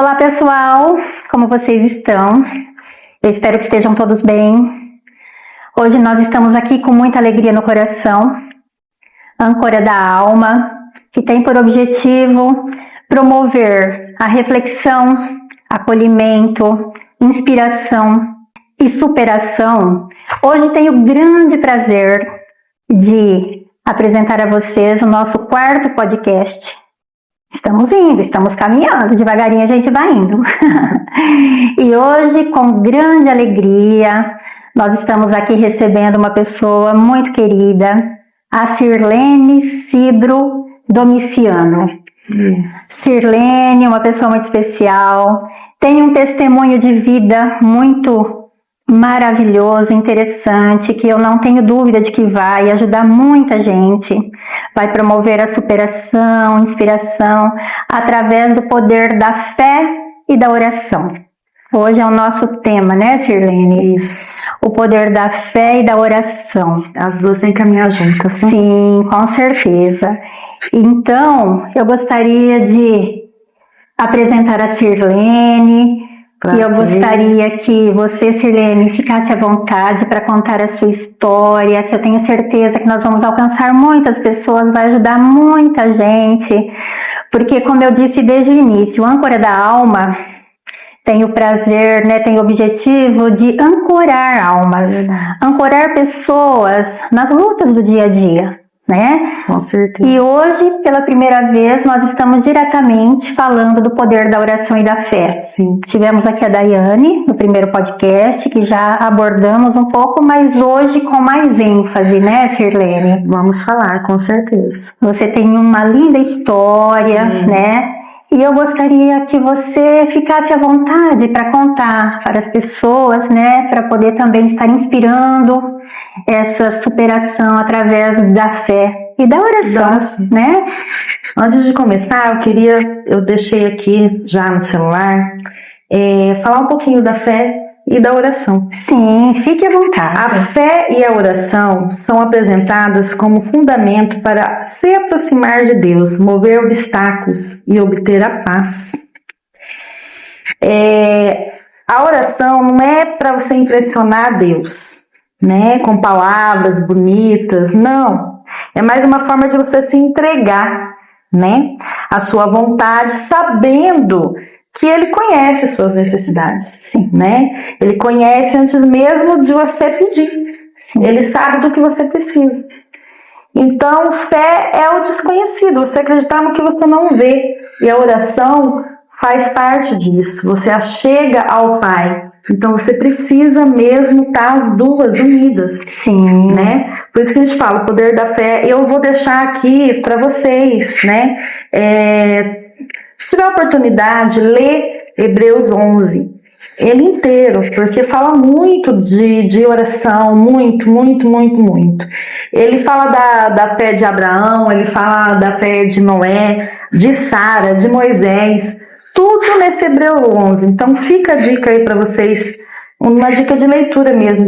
Olá pessoal, como vocês estão? Eu espero que estejam todos bem. Hoje nós estamos aqui com muita alegria no coração, Âncora da Alma, que tem por objetivo promover a reflexão, acolhimento, inspiração e superação. Hoje tenho o grande prazer de apresentar a vocês o nosso 4º podcast. Estamos indo, estamos caminhando, devagarinho a gente vai indo. E hoje, com grande alegria, nós estamos aqui recebendo uma pessoa muito querida, a Sirlene Cibro Domiciano. Sirlene, uma pessoa muito especial, tem um testemunho de vida muito maravilhoso, interessante, que eu não tenho dúvida de que vai ajudar muita gente, vai promover a superação, inspiração, através do poder da fé e da oração. Hoje é o nosso tema, né, Sirlene? Isso. O poder da fé e da oração. As duas têm que caminhar juntas, né? Sim, com certeza. Então, eu gostaria de apresentar a Sirlene. E eu gostaria que você, Sirlene, ficasse à vontade para contar a sua história, que eu tenho certeza que nós vamos alcançar muitas pessoas, vai ajudar muita gente, porque, como eu disse desde o início, o Âncora da Alma tem o prazer, né, tem o objetivo de ancorar almas, ancorar pessoas nas lutas do dia a dia, né? Com certeza. E hoje, pela primeira vez, nós estamos diretamente falando do poder da oração e da fé. Sim. Tivemos aqui a Daiane, no primeiro podcast, que já abordamos um pouco, mas hoje com mais ênfase, né, Sirlene? Vamos falar, com certeza. Você tem uma linda história, Sim. né? E eu gostaria que você ficasse à vontade para contar para as pessoas, né? Para poder também estar inspirando essa superação através da fé e da oração, né? Antes de começar, eu deixei aqui já no celular, falar um pouquinho da fé e da oração. Sim, fique à vontade. A fé e a oração são apresentadas como fundamento para se aproximar de Deus, mover obstáculos e obter a paz. A oração não é para você impressionar Deus, né, com palavras bonitas, não. É mais uma forma de você se entregar, né, à sua vontade, sabendo que Ele conhece as suas necessidades, né? Ele conhece antes mesmo de você pedir. Sim. Ele sabe do que você precisa. Então, fé é o desconhecido, você acreditar no que você não vê. E a oração faz parte disso. Você achega ao Pai. Então, você precisa mesmo estar as duas unidas. Sim. Né? Por isso que a gente fala, o poder da fé. Eu vou deixar aqui para vocês, né? Se tiver a oportunidade, lê Hebreus 11, ele inteiro, porque fala muito de oração, muito. Ele fala da fé de Abraão, ele fala da fé de Noé, de Sara, de Moisés, tudo nesse Hebreus 11. Então fica a dica aí para vocês, uma dica de leitura mesmo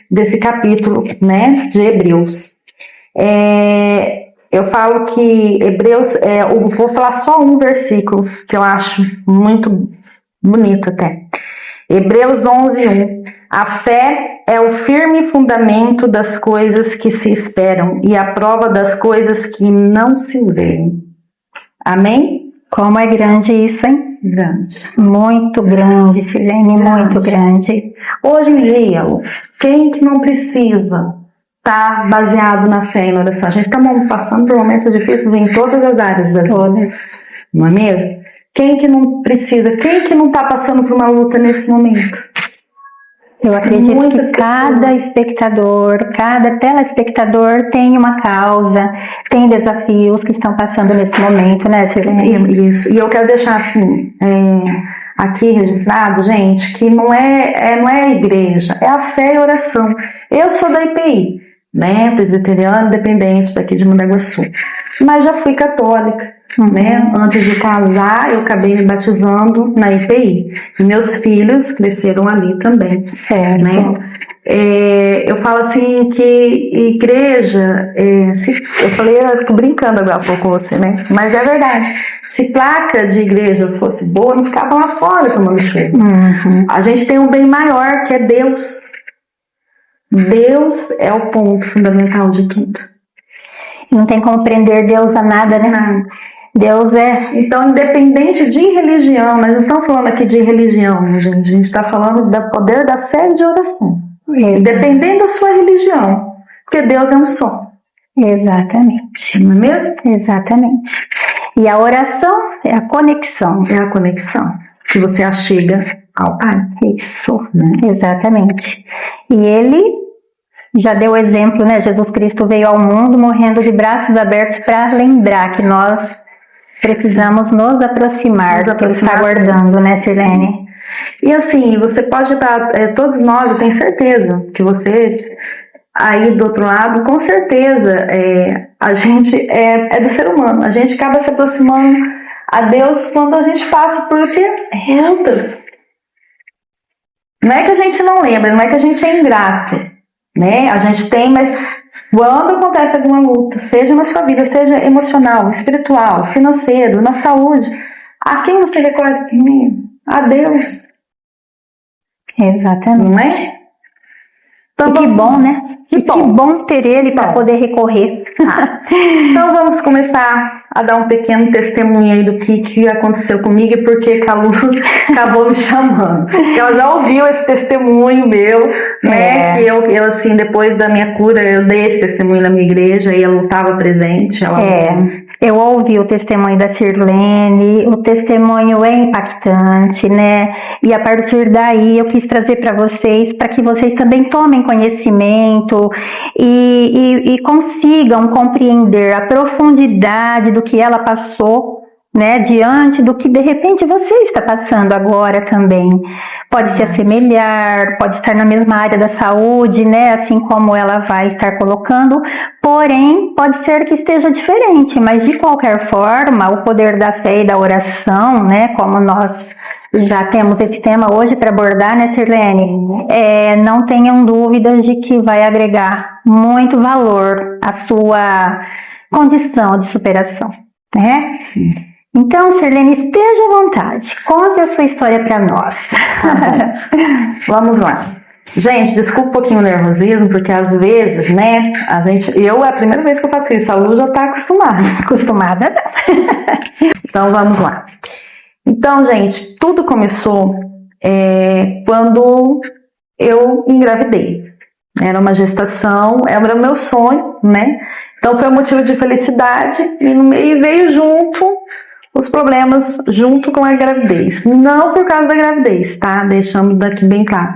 desse capítulo, né, de Hebreus. Eu falo que Hebreus, eu vou falar só um versículo que eu acho muito bonito até. Hebreus 11:1. A fé é o firme fundamento das coisas que se esperam e a prova das coisas que não se veem. Amém? Como é grande isso, hein? Grande. Muito grande, Sirlene, muito grande. Hoje em dia, quem que não precisa tá baseado na fé e na oração? A gente está passando por momentos difíceis em todas as áreas da vida, não é mesmo? Quem que não precisa? Quem que não está passando por uma luta nesse momento? Eu acredito que cada espectador, cada telespectador tem uma causa, tem desafios que estão passando nesse momento, né, Sirlene? Isso, e eu quero deixar assim, aqui registrado, gente, que não é a igreja, é a fé e a oração. Eu sou da IPI, né, presbiteriana independente daqui de Mandaguaçu, mas já fui católica, né? Antes de casar, eu acabei me batizando na IPI, e meus filhos cresceram ali também, certo, né? Eu falo assim que igreja, eu falei, eu fico brincando agora com você, né? Mas é verdade. Se placa de igreja fosse boa, não ficava lá fora tomando chuva. A gente tem um bem maior, que é Deus. Deus é o ponto fundamental de tudo. Não tem como prender Deus a nada, né? Nada. Deus é... Então, independente de religião, nós não estamos falando aqui de religião, gente. A gente está falando do poder da fé e de oração. Independente da sua religião. Porque Deus é um só. Exatamente. Não é mesmo? Exatamente. E a oração é a conexão. É a conexão que você achega ao Pai. Isso, né? Exatamente. E ele já deu exemplo, né? Jesus Cristo veio ao mundo morrendo de braços abertos para lembrar que nós precisamos nos aproximar do que ele está aguardando, né, Sirlene? E assim, você pode estar, todos nós, eu tenho certeza que você aí do outro lado, com certeza, a gente é do ser humano, a gente acaba se aproximando a Deus quando a gente passa por lutas. Não é que a gente não lembra, não é que a gente é ingrato, né? A gente tem, mas quando acontece alguma luta, seja na sua vida, seja emocional, espiritual, financeiro, na saúde, a quem você recorre primeiro? A Deus. Exatamente. Não é? Então, que bom, né? Que bom ter ele para poder recorrer. Então vamos começar a dar um pequeno testemunho aí do que aconteceu comigo e por que a Lu acabou me chamando. Ela já ouviu esse testemunho meu, né? Que eu assim, depois da minha cura, eu dei esse testemunho na minha igreja e ela estava presente. Eu ouvi o testemunho da Sirlene, o testemunho é impactante, né? E a partir daí eu quis trazer para vocês, para que vocês também tomem conhecimento e consigam compreender a profundidade do que ela passou, né? Diante do que de repente você está passando agora também. Pode se assemelhar, pode estar na mesma área da saúde, né? Assim como ela vai estar colocando, porém, pode ser que esteja diferente, mas de qualquer forma, o poder da fé e da oração, né? Como nós já temos esse tema hoje para abordar, né, Sirlene? Não tenham dúvidas de que vai agregar muito valor à sua condição de superação, né? Sim. Então, Sirlene, esteja à vontade. Conte a sua história para nós. Vamos lá. Gente, desculpa um pouquinho o nervosismo, porque às vezes, né, é a primeira vez que eu faço isso, a Lu já tá acostumada. Acostumada não. Então, vamos lá. Então, gente, tudo começou quando eu engravidei. Era uma gestação, era o meu sonho, né? Então, foi um motivo de felicidade e veio junto os problemas junto com a gravidez. Não por causa da gravidez, tá? Deixando daqui bem claro.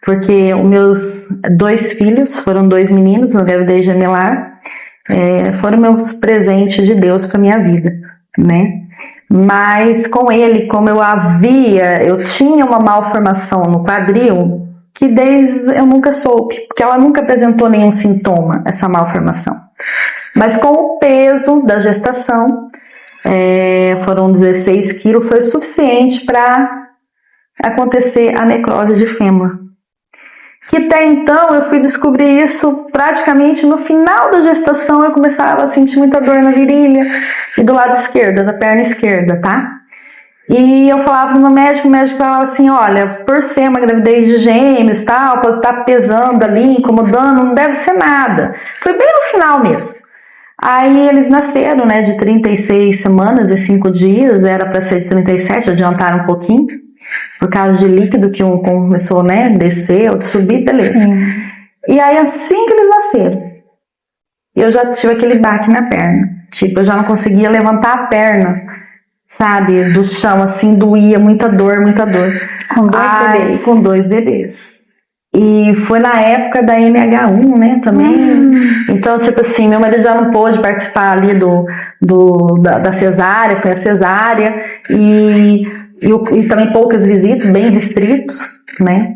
Porque os meus 2 filhos, foram 2 meninos, na gravidez gemelar, foram meus presentes de Deus para minha vida, né? Mas com ele, como eu tinha uma malformação no quadril, que eu nunca soube, porque ela nunca apresentou nenhum sintoma, essa malformação. Mas com o peso da gestação, foram 16 quilos, foi suficiente para acontecer a necrose de fêmur. Que até então eu fui descobrir isso praticamente no final da gestação. Eu começava a sentir muita dor na virilha e do lado esquerdo, da perna esquerda, tá? E eu falava no médico, o médico falava assim, olha, por ser uma gravidez de gêmeos, tal, pode estar pesando ali, incomodando, não deve ser nada. Foi bem no final mesmo. Aí eles nasceram, né, de 36 semanas e 5 dias, era para ser de 37, adiantaram um pouquinho, por causa de líquido que um começou, né, descer, outro subir, beleza. E aí assim que eles nasceram, eu já tive aquele baque na perna, tipo, eu já não conseguia levantar a perna, sabe, do chão, assim, doía, muita dor. Com 2 bebês. Com 2 bebês. E foi na época da NH1, né, também. Então, tipo assim, meu marido já não pôde participar ali da cesárea, foi a cesárea, e também poucas visitas, bem restritos, né,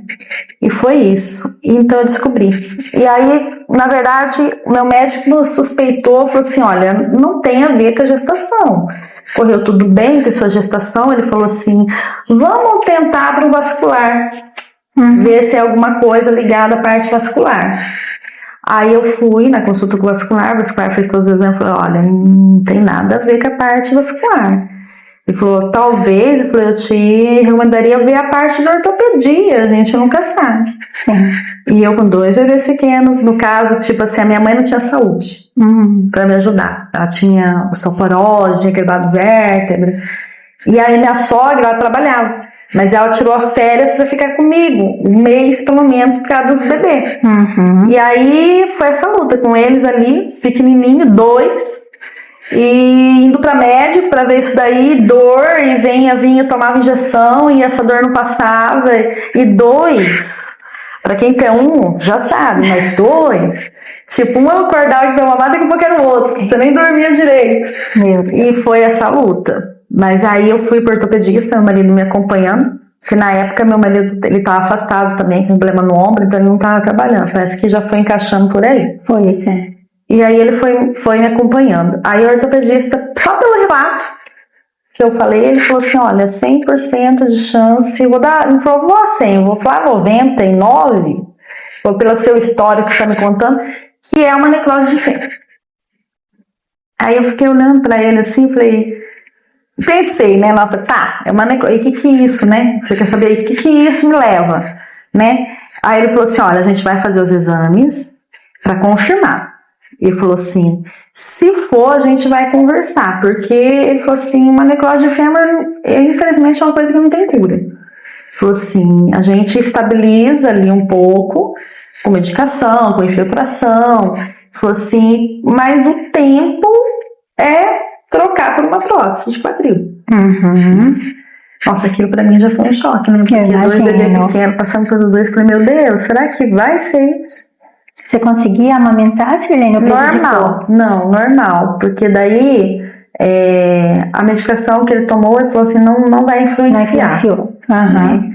e foi isso. Então eu descobri. E aí, na verdade, o meu médico suspeitou, falou assim, olha, não tem a ver com a gestação. Correu tudo bem com a sua gestação, ele falou assim, vamos tentar para o vascular. ver se é alguma coisa ligada à parte vascular. Aí eu fui na consulta com o vascular fez todos os exames e falou, olha, não tem nada a ver com a parte vascular. Ele falou, talvez, eu te recomendaria ver a parte da ortopedia, a gente nunca sabe. Sim. E eu com 2 bebês pequenos, no caso, tipo assim, a minha mãe não tinha saúde pra me ajudar. Ela tinha osteoporose, tinha quebrado vértebra. E aí minha sogra, ela trabalhava. Mas ela tirou a férias pra ficar comigo, um mês pelo menos, por causa dos bebês. E aí foi essa luta com eles ali, pequenininho, 2, e indo pra médico pra ver isso daí, dor, e vinha, tomava injeção, e essa dor não passava, e 2, pra quem tem 1, já sabe, mas 2, tipo, um eu acordava pra mamar, daqui a pouco era o outro, você nem dormia direito. E foi essa luta. Mas aí eu fui pro ortopedista, meu marido me acompanhando, que na época meu marido, ele tava afastado também, com problema no ombro, então ele não tava trabalhando, parece que já foi encaixando por aí. E aí ele foi me acompanhando. Aí o ortopedista, só pelo relato que eu falei, ele falou assim, olha, 100% de chance, ele falou, vou 100, eu vou falar 99, pelo seu histórico que você tá me contando, que é uma necrose de fêmur. Aí eu fiquei olhando pra ele assim, pensei, né, nossa, tá, é uma necrose, e que é isso, né, você quer saber, que isso me leva, né? Aí ele falou assim, olha, a gente vai fazer os exames pra confirmar. Ele falou assim, se for, a gente vai conversar, porque ele falou assim, uma necrose de fêmur, infelizmente, é uma coisa que não tem cura. Ele falou assim, a gente estabiliza ali um pouco, com medicação, com infiltração, ele falou assim, mas o tempo é trocar por uma prótese de quadril. Nossa, aquilo pra mim já foi um choque, né? Porque 2 bebês pequenos passando por 2, falei, meu Deus, será que vai ser isso? Você conseguia amamentar, Sirlene? Normal, não, normal, porque daí a medicação que ele tomou, ele falou assim, não vai influenciar. Né?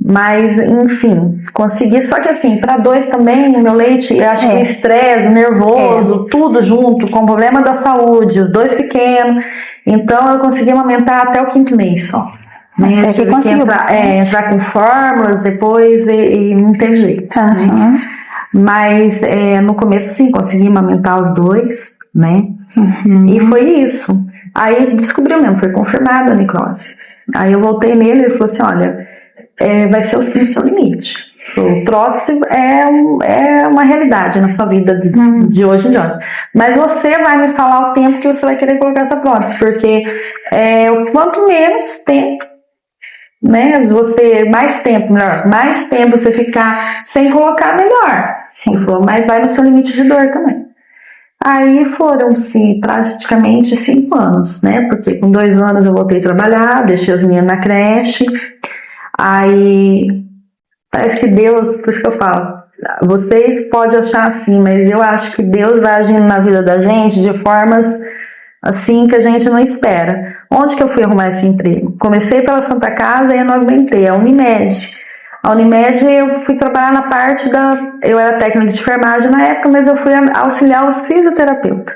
Mas, enfim, consegui, só que assim, para 2 também, o meu leite, eu acho que estresse, nervoso, tudo junto, com problema da saúde, os 2 pequenos, então eu consegui amamentar até o 5º mês só. Né? Eu tive que entrar com fórmulas depois e não teve jeito. Né? Mas no começo sim, consegui amamentar os 2, né? E foi isso. Aí descobriu mesmo, foi confirmada a necrose. Aí eu voltei nele e ele falou assim, olha, vai ser no seu limite. O prótese é uma realidade na sua vida de hoje em diante. Mas você vai me falar o tempo que você vai querer colocar essa prótese, porque quanto menos tempo, né, mais tempo você ficar sem colocar, melhor. Sim, mas vai no seu limite de dor também. Aí foram-se praticamente 5 anos, né, porque com 2 anos eu voltei a trabalhar, deixei os meninos na creche, aí parece que Deus, por isso que eu falo, vocês podem achar assim, mas eu acho que Deus vai agindo na vida da gente de formas assim que a gente não espera. Onde que eu fui arrumar esse emprego? Comecei pela Santa Casa e eu não aguentei, a Unimed. A Unimed eu fui trabalhar na parte eu era técnica de enfermagem na época, mas eu fui auxiliar os fisioterapeutas.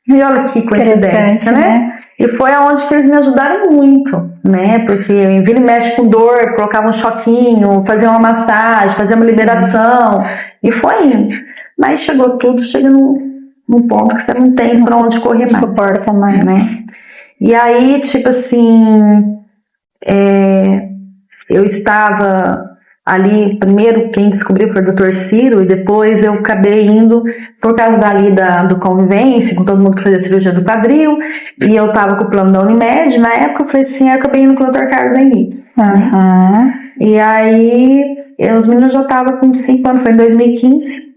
E olha que coincidência, né? E foi aonde que eles me ajudaram muito, né? Porque eu vira e mexe com dor, colocava um choquinho, fazia uma massagem, fazia uma liberação, e foi indo. Mas chega num ponto que você não tem pra onde correr mais. Suporta mais, né? E aí, tipo assim, eu estava ali, primeiro quem descobriu foi o Dr. Ciro, e depois eu acabei indo por causa do Convivência, com todo mundo que fazia cirurgia do quadril, e eu estava com o plano da Unimed, na época eu falei assim, eu acabei indo com o Dr. Carlos Henrique. E aí, os meninos já estavam com 5 anos, foi em 2015.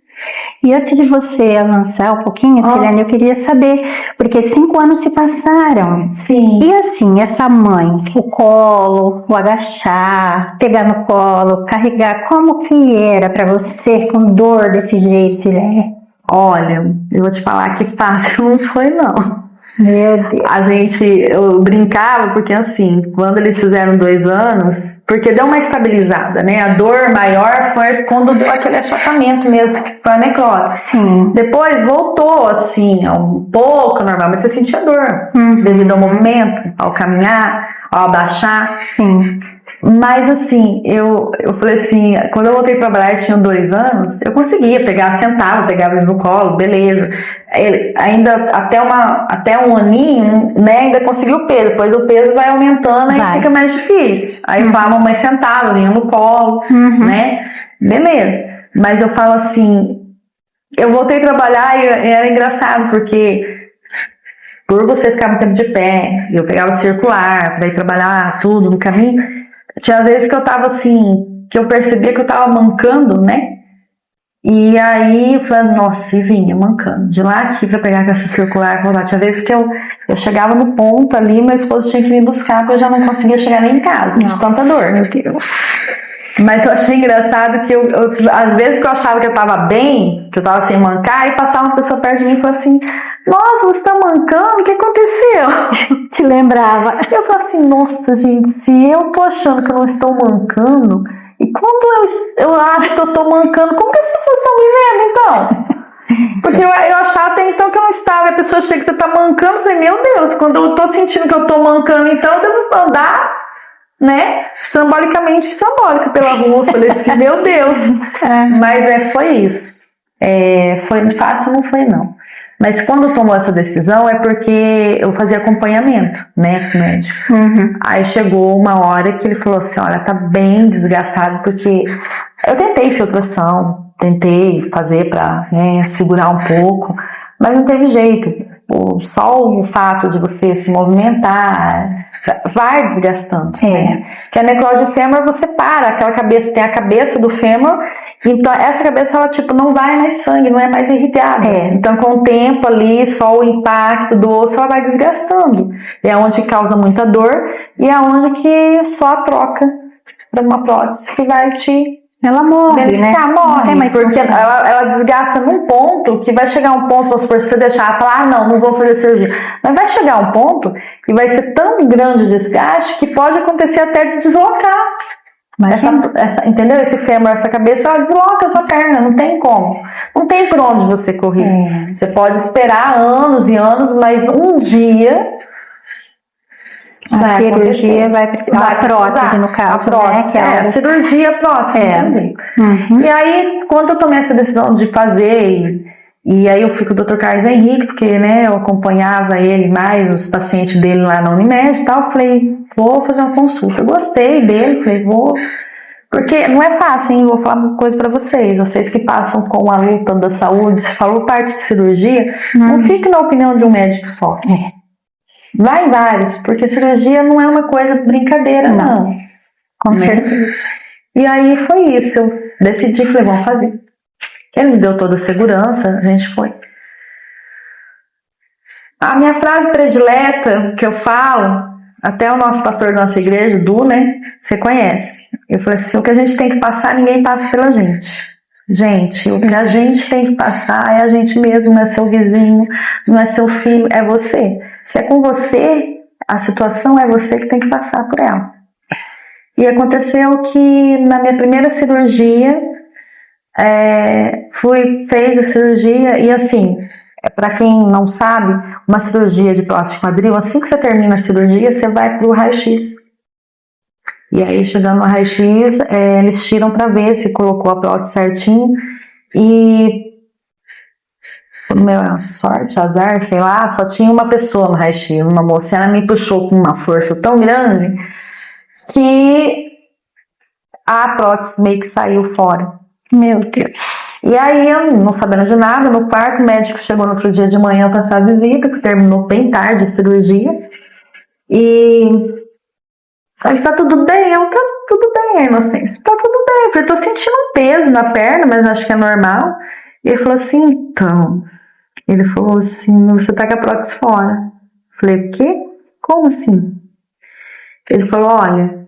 E antes de você avançar um pouquinho, Sirlene, eu queria saber, porque 5 anos se passaram. Sim. E assim, essa mãe, o colo, o agachar, pegar no colo, carregar, como que era pra você com dor desse jeito, Sirlene? Olha, eu vou te falar que fácil não foi, não. Meu Deus. Eu brincava, porque assim, quando eles fizeram 2 anos, porque deu uma estabilizada, né? A dor maior foi quando deu aquele achatamento mesmo, que foi a necrose. Sim. Depois voltou, assim, um pouco normal, mas você sentia dor, devido ao movimento, ao caminhar, ao abaixar. Sim. Mas assim, eu falei assim, quando eu voltei pra Brás, tinha 2 anos, eu conseguia pegar, sentava, pegava ele no colo, beleza. Ele, ainda até um aninho, né, ainda conseguiu o peso, depois o peso vai aumentando e fica mais difícil. Aí a mamãe sentava, vinha no colo, né, beleza. Mas eu falo assim, eu voltei a trabalhar e era engraçado, porque por você ficar muito tempo de pé, eu pegava circular pra ir trabalhar, tudo no caminho, tinha vezes que eu tava assim, que eu percebia que eu tava mancando, né? E aí eu falei, nossa, e vinha mancando. De lá aqui pra pegar com essa circular, tinha vezes que eu chegava no ponto ali, meu esposo tinha que me buscar, porque eu já não conseguia chegar nem em casa, de tanta dor. Meu Deus. Mas eu achei engraçado que às vezes que eu achava que eu tava bem, que eu tava sem mancar, e passava uma pessoa perto de mim e falava assim, nossa, você tá mancando? O que aconteceu? Te lembrava. Eu falava assim, nossa, gente, se eu tô achando que eu não estou mancando, e quando eu acho que eu tô mancando, como que as pessoas estão me vendo, então? Porque eu achava até então que eu não estava, e a pessoa chega que você tá mancando, eu falei, meu Deus, quando eu tô sentindo que eu tô mancando, então eu devo andar, né, simbólica pela rua. Eu falei assim, meu Deus. Mas foi isso. Foi fácil, não foi não. Mas quando tomou essa decisão é porque eu fazia acompanhamento, né, com o médico. Aí chegou uma hora que ele falou assim, olha, tá bem desgastado, porque eu tentei infiltração, tentei fazer pra, né, segurar um pouco, mas não teve jeito. Só o fato de você se movimentar vai desgastando, né? Que a necrose de fêmur você para, aquela cabeça, tem a cabeça do fêmur, então essa cabeça ela tipo não vai mais sangue, não é mais irrigada. Então com o tempo ali, só o impacto do osso ela vai desgastando. E é onde causa muita dor e é onde que só a troca para uma prótese que vai te ela morre, né? Morre, porque ela desgasta num ponto que vai chegar um ponto, vamos supor, se você deixar, falar, não vou fazer cirurgia. Mas vai chegar um ponto que vai ser tão grande o desgaste que pode acontecer até de deslocar. Entendeu? Esse fêmur, essa cabeça, ela desloca a sua perna, não tem como. Não tem por onde você correr. Você pode esperar anos e anos, mas um dia... A cirurgia vai precisar. A prótese, no caso. A prótese, né? A cirurgia, prótese. E aí, quando eu tomei essa decisão de fazer, e aí eu fui com o Dr. Carlos Henrique, porque, né, eu acompanhava ele mais, os pacientes dele lá na Unimed e tal, eu falei, vou fazer uma consulta. Eu gostei dele, falei, vou... Porque não é fácil, hein? Vou falar uma coisa pra vocês que passam com a luta da saúde, se falou parte de cirurgia, não fique na opinião de um médico só. Vai em vários, porque cirurgia não é uma coisa brincadeira, não. Com certeza. E aí foi isso, eu decidi, falei, vamos fazer. Ele me deu toda a segurança, a gente foi. A minha frase predileta que eu falo, até o nosso pastor da nossa igreja, o Du, né, você conhece. Eu falei assim, o que a gente tem que passar, ninguém passa pela gente. Gente, o que a gente tem que passar é a gente mesmo, não é seu vizinho, não é seu filho, é você. Se é com você, a situação é você que tem que passar por ela. E aconteceu que na minha primeira cirurgia, fez a cirurgia e assim, para quem não sabe, uma cirurgia de próstata e quadril, assim que você termina a cirurgia, você vai pro raio-x. E aí, chegando no raio-x, eles tiram para ver se colocou a prótese certinho. E, por minha sorte, azar, sei lá, só tinha uma pessoa no raio-x, uma moça. Ela me puxou com uma força tão grande que a prótese meio que saiu fora. Meu Deus. E aí, eu não sabendo de nada, no quarto, o médico chegou no outro dia de manhã para essa visita, que terminou bem tarde a cirurgia. E... ele, tá tudo bem? Eu, tá tudo bem, a Inocência. Tá tudo bem. Eu falei, tô sentindo um peso na perna, mas acho que é normal. E ele falou assim, então... ele falou assim, você tá com a prótese fora. Eu falei, o quê? Como assim? Ele falou, olha,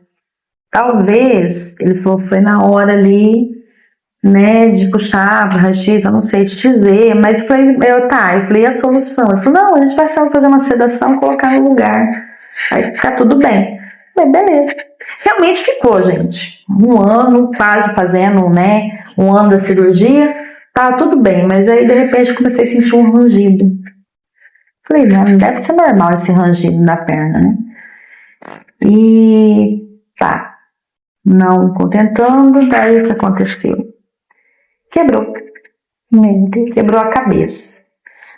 talvez... ele falou, foi na hora ali, né, de puxar o raio-x, eu não sei te dizer. Mas eu falei, eu falei, e a solução? Ele falou, não, a gente vai fazer uma sedação e colocar no lugar. Aí ficar tudo bem. Bem, beleza. Realmente ficou, gente. 1 ano quase fazendo, né? 1 ano da cirurgia. Tá tudo bem, mas aí de repente comecei a sentir um rangido. Falei, não deve ser normal esse rangido da perna, né? E tá. Não me contentando, daí o que aconteceu? Quebrou. Quebrou a cabeça.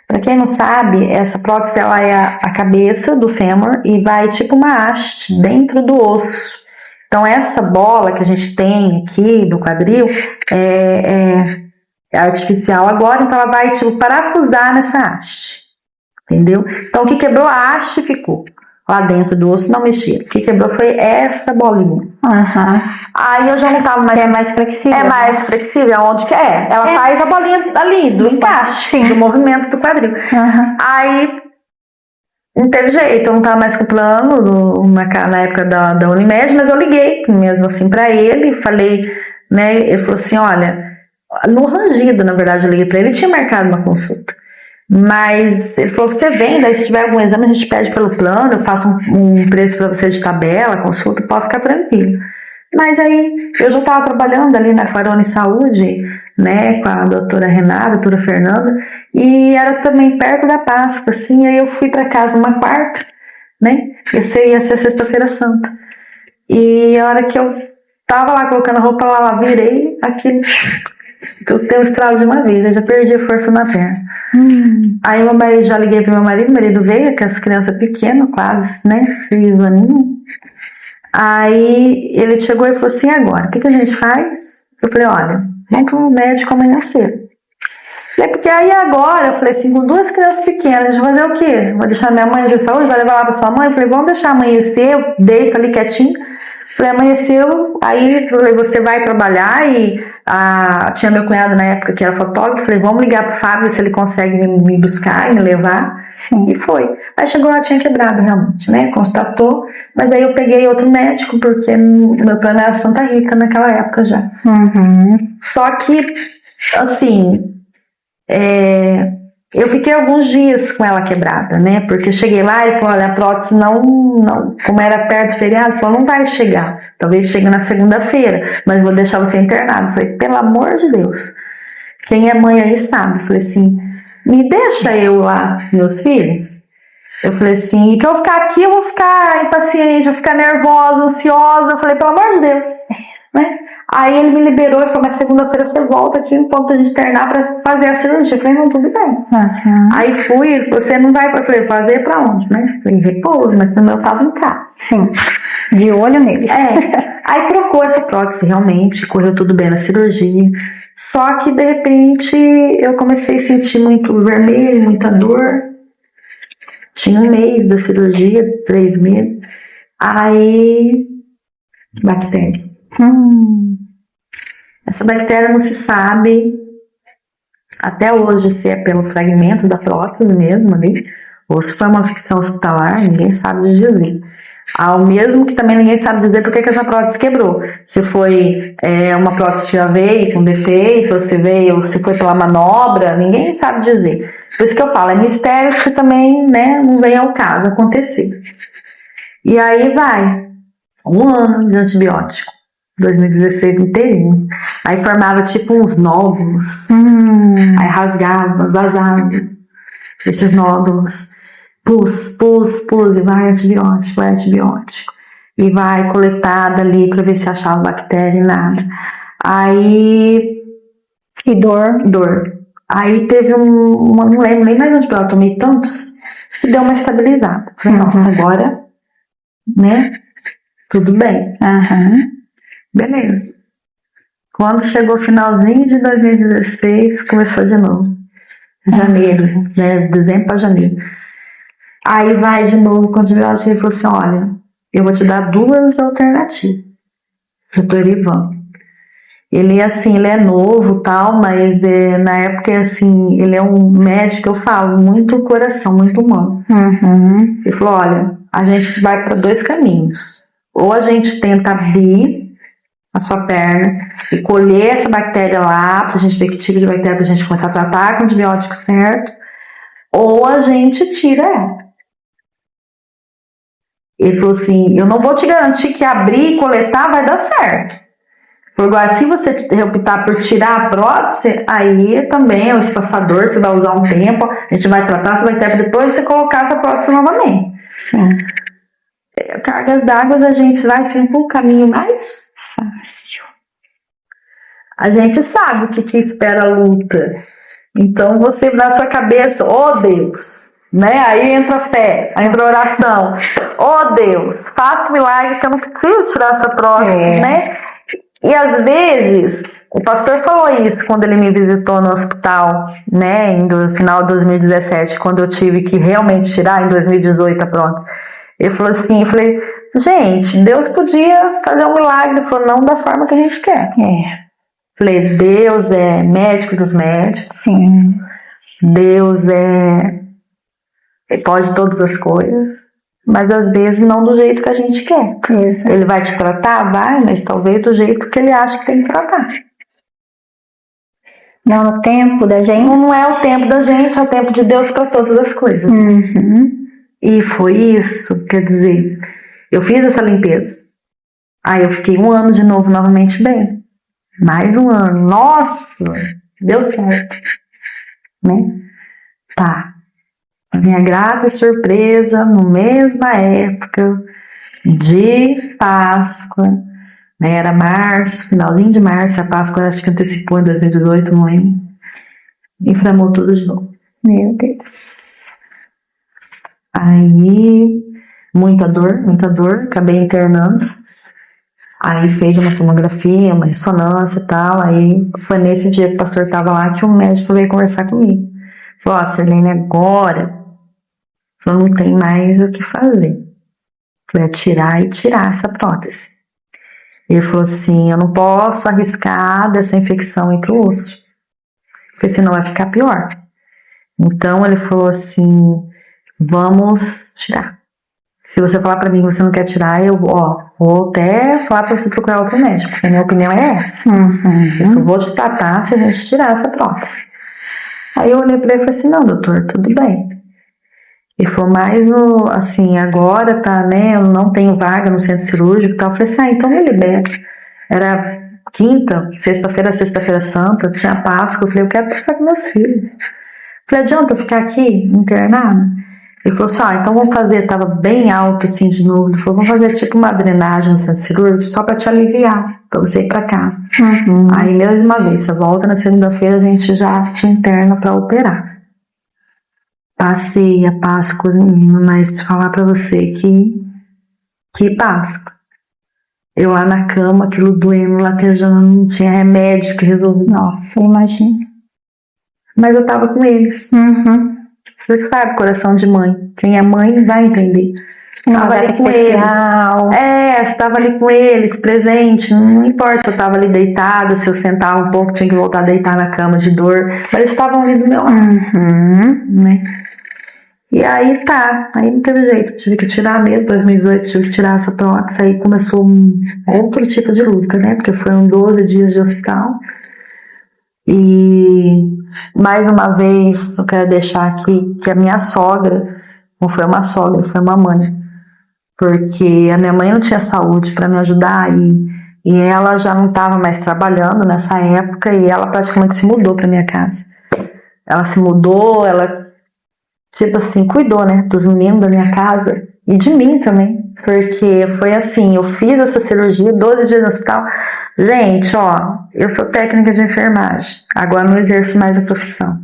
Para quem não sabe, essa prótese ela é a cabeça do fêmur e vai tipo uma haste dentro do osso. Então essa bola que a gente tem aqui do quadril é artificial agora, então ela vai tipo parafusar nessa haste, entendeu? Então o que quebrou a haste ficou lá dentro do osso, não mexia. O que quebrou foi essa bolinha. Aí eu já não tava mais... É mais flexível. É mais flexível, onde que é? Ela faz a bolinha ali, do encaixe, sim, do movimento do quadril. Aí não teve jeito, eu não tava mais com o plano na época da Unimed, mas eu liguei mesmo assim pra ele e falei, né? Ele falou assim, olha, no rangido, na verdade, eu liguei pra ele, ele tinha marcado uma consulta. Mas ele falou, você vem, daí se tiver algum exame a gente pede pelo plano, eu faço um preço pra você de tabela, consulta, pode ficar tranquilo. Mas aí eu já estava trabalhando ali na Farone Saúde, né, com a doutora Renata, a doutora Fernanda, e era também perto da Páscoa, assim, aí eu fui para casa uma quarta, né, ia ser sexta-feira santa. E a hora que eu tava lá colocando a roupa lá, virei aquele... Eu tenho um estralo de uma vez, eu já perdi a força na perna. Aí meu marido, já liguei pro meu marido veio, com as crianças pequenas, quase, né, 6 aninhos. Aí ele chegou e falou assim, agora, o que a gente faz? Eu falei, olha, vamos pro médico amanhã cedo. Falei, porque aí agora, eu falei assim, com 2 crianças pequenas, a gente vai fazer o quê? Vou deixar minha mãe de saúde, vai levar lá pra sua mãe? Eu falei, vamos deixar amanhecer, eu deito ali quietinho. Falei, amanheceu, aí você vai trabalhar e tinha meu cunhado na época que era fotógrafo, falei, vamos ligar pro Fábio se ele consegue me buscar e me levar. Sim. E foi. Aí chegou lá, tinha quebrado realmente, né? Constatou, mas aí eu peguei outro médico, porque meu plano era Santa Rita naquela época já. Só que, assim, eu fiquei alguns dias com ela quebrada, né? Porque eu cheguei lá e falou, olha, a prótese não, como era perto do feriado, falou, não vai chegar. Talvez chegue na segunda-feira, mas vou deixar você internado. Eu falei, pelo amor de Deus. Quem é mãe aí sabe. Eu falei assim, me deixa eu lá, meus filhos. Eu falei assim, e que eu ficar aqui, eu vou ficar impaciente, vou ficar nervosa, ansiosa. Eu falei, pelo amor de Deus, né? Aí ele me liberou e falou, mas segunda-feira você volta aqui em ponto de internar pra fazer a cirurgia. Eu falei, não, tudo bem. Aí fui, você não vai pra... Eu falei, fazer pra onde, né? Eu falei, repouso, mas também eu tava em casa. Sim, de olho nele. Aí trocou essa prótese realmente, correu tudo bem na cirurgia. Só que de repente eu comecei a sentir muito vermelho, muita dor. Tinha 1 mês da cirurgia, 3 meses. Aí, bactéria. Essa bactéria não se sabe até hoje se é pelo fragmento da prótese mesmo ali, ou se foi uma infecção hospitalar, ninguém sabe dizer. Ao mesmo que também ninguém sabe dizer por que essa prótese quebrou. Se foi uma prótese que já veio com defeito, ou se foi pela manobra, ninguém sabe dizer. Por isso que eu falo, é mistério que também, né, não vem ao caso acontecer. E aí vai 1 ano de antibiótico, 2016 inteirinho. Aí formava tipo uns nódulos, aí rasgava, vazava esses nódulos. Pus, e vai antibiótico. E vai coletar dali pra ver se achava bactéria e nada. Aí... E dor? Dor. Aí teve não lembro nem mais antibiótico, tomei tantos, que deu uma estabilizada. Falei, nossa, agora, né, tudo bem. Beleza. Quando chegou o finalzinho de 2016, começou de novo. Janeiro, né, dezembro pra janeiro. Aí vai de novo com o antibiótico e ele falou assim, olha, eu vou te dar 2 alternativas. Doutor Ivan. Ele é novo tal, mas na época, assim, ele é um médico que eu falo, muito coração, muito humano. Ele falou, olha, a gente vai para 2 caminhos. Ou a gente tenta abrir a sua perna e colher essa bactéria lá, pra gente ver que tipo de bactéria pra gente começar a tratar com o antibiótico certo, ou a gente tira ela. Ele falou assim, eu não vou te garantir que abrir e coletar vai dar certo. Agora, se você optar por tirar a prótese, aí também é um espaçador, você vai usar um tempo, a gente vai tratar essa bactéria depois você colocar essa prótese novamente. Cargas d'água, a gente vai sempre um caminho mais fácil. A gente sabe o que espera a luta. Então você na sua cabeça, oh Deus, né? Aí entra a fé, aí entra a oração. Oh Deus, faça milagre que eu não preciso tirar essa prótese, né? E às vezes, o pastor falou isso quando ele me visitou no hospital, né? No final de 2017, quando eu tive que realmente tirar, em 2018, tá pronto. Ele falou assim, eu falei, gente, Deus podia fazer um milagre. Ele falou, não da forma que a gente quer. Falei, Deus é médico dos médicos. Sim. Deus pode todas as coisas, mas às vezes não do jeito que a gente quer. Isso. Ele vai te tratar? Vai, mas talvez do jeito que ele acha que tem que tratar. Não no tempo da gente? Não é o tempo da gente, é o tempo de Deus para todas as coisas. E foi isso, quer dizer, eu fiz essa limpeza. Aí eu fiquei 1 ano de novo, novamente bem. Mais 1 ano. Nossa, deu certo. Né? Tá. A minha grata surpresa, na mesma época de Páscoa, né? Era março, finalzinho de março, a Páscoa acho que antecipou em 2018, não lembro. Inflamou tudo de novo. Meu Deus. Aí, muita dor, acabei internando. Aí fez uma tomografia, uma ressonância e tal. Aí foi nesse dia que o pastor tava lá que o médico veio conversar comigo. Falou, ó, Selene, agora não tem mais o que fazer. Foi tirar essa prótese. Ele falou assim, eu não posso arriscar dessa infecção entre o osso, porque senão vai ficar pior. Então ele falou assim, vamos tirar. Se você falar pra mim que você não quer tirar, eu vou até falar pra você procurar outro médico, porque a minha opinião é essa. Eu só vou te tratar se a gente tirar essa prótese. Aí eu olhei pra ele e falei assim, não, doutor, tudo bem. Ele falou, mas assim, agora tá, né, eu não tenho vaga no centro cirúrgico e tal. Eu falei assim, então me libera. Era quinta, sexta-feira santa, tinha Páscoa. Eu falei, eu quero passar com meus filhos. Eu falei, adianta eu ficar aqui, internado? Ele falou assim, então vamos fazer, tava bem alto assim de novo. Ele falou, vamos fazer tipo uma drenagem no centro cirúrgico só pra te aliviar, pra você ir pra casa. Aí mesma vez, você volta na segunda-feira, a gente já te interna pra operar. Passei a Páscoa, mas falar pra você que Páscoa. Eu lá na cama, aquilo doendo, latejando, não tinha remédio que resolvia. Nossa, imagina. Mas eu tava com eles. Você sabe, coração de mãe. Quem é mãe vai entender. Tava ali com eles. Você tava ali com eles, presente. Não importa se eu tava ali deitada, se eu sentava um pouco, tinha que voltar a deitar na cama de dor. Mas eles estavam ali do meu lado. Né? E aí aí não teve jeito, tive que tirar mesmo, 2018 tive que tirar essa prótese, aí começou outro tipo de luta, né, porque foram 12 dias de hospital. E mais uma vez eu quero deixar aqui que a minha sogra, não foi uma sogra, foi uma mãe, porque a minha mãe não tinha saúde para me ajudar e ela já não estava mais trabalhando nessa época e ela praticamente se mudou para minha casa. Ela se mudou, ela tipo assim, cuidou, né, dos meninos da minha casa e de mim também, porque foi assim, eu fiz essa cirurgia, 12 dias no hospital. Gente, eu sou técnica de enfermagem, agora não exerço mais a profissão.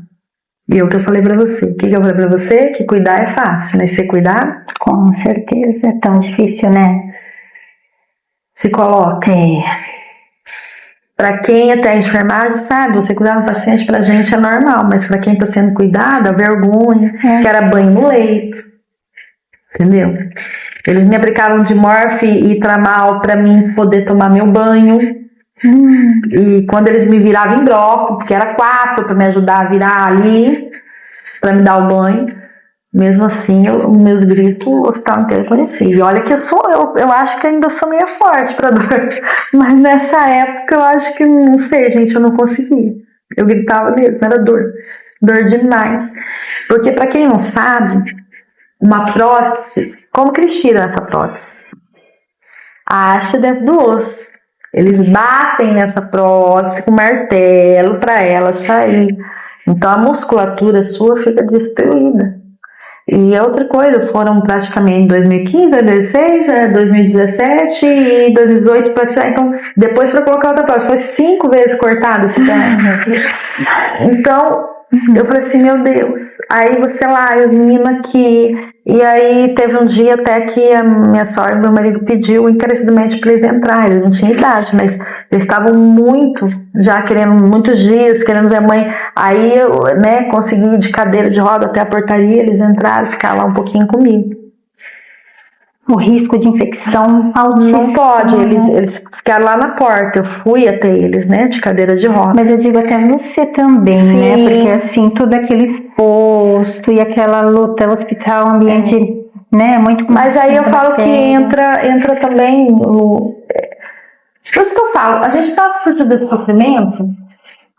E é o que eu falei pra você. O que eu falei pra você? Que cuidar é fácil, né? Se cuidar? Com certeza, é tão difícil, né? Se coloca. Pra quem é técnico de enfermagem, sabe, você cuidar do paciente pra gente é normal, mas pra quem tá sendo cuidado, a vergonha, que era banho no leito, entendeu? Eles me aplicavam de morfe e tramal pra mim poder tomar meu banho, e quando eles me viravam em bloco, porque era 4 pra me ajudar a virar ali, pra me dar o banho, mesmo assim, meus gritos, o hospital inteiro conhecia. E olha que eu acho que ainda sou meio forte pra dor. Mas nessa época eu acho que, não sei, gente, eu não conseguia. Eu gritava mesmo, era dor. Dor demais. Porque pra quem não sabe, uma prótese, como que eles tiram essa prótese? A haste dentro do osso. Eles batem nessa prótese com martelo pra ela sair. Então a musculatura sua fica destruída. E outra coisa, foram praticamente 2015, 2016, 2017 e 2018 praticamente. Então, depois para colocar outra prótese, foi 5 vezes cortado esse pé. Então, eu falei assim, meu Deus. Aí você lá, e os meninos aqui. E aí teve um dia até que a minha sogra e meu marido pediu encarecidamente para eles entrarem. Eles não tinham idade, mas eles estavam muito, já querendo muitos dias, querendo ver a mãe. Aí eu, né, consegui ir de cadeira de roda até a portaria, eles entraram, ficaram lá um pouquinho comigo. O risco de infecção altíssimo. Não pode, eles ficaram lá na porta. Eu fui até eles, né, de cadeira de roda. Mas eu digo até você também, Sim. né? Porque assim, tudo aquele exposto e aquela luta, hospital, ambiente, né? Muito. Mas aí eu falo que entra também no. Por isso que eu falo, a gente passa por todo esse sofrimento,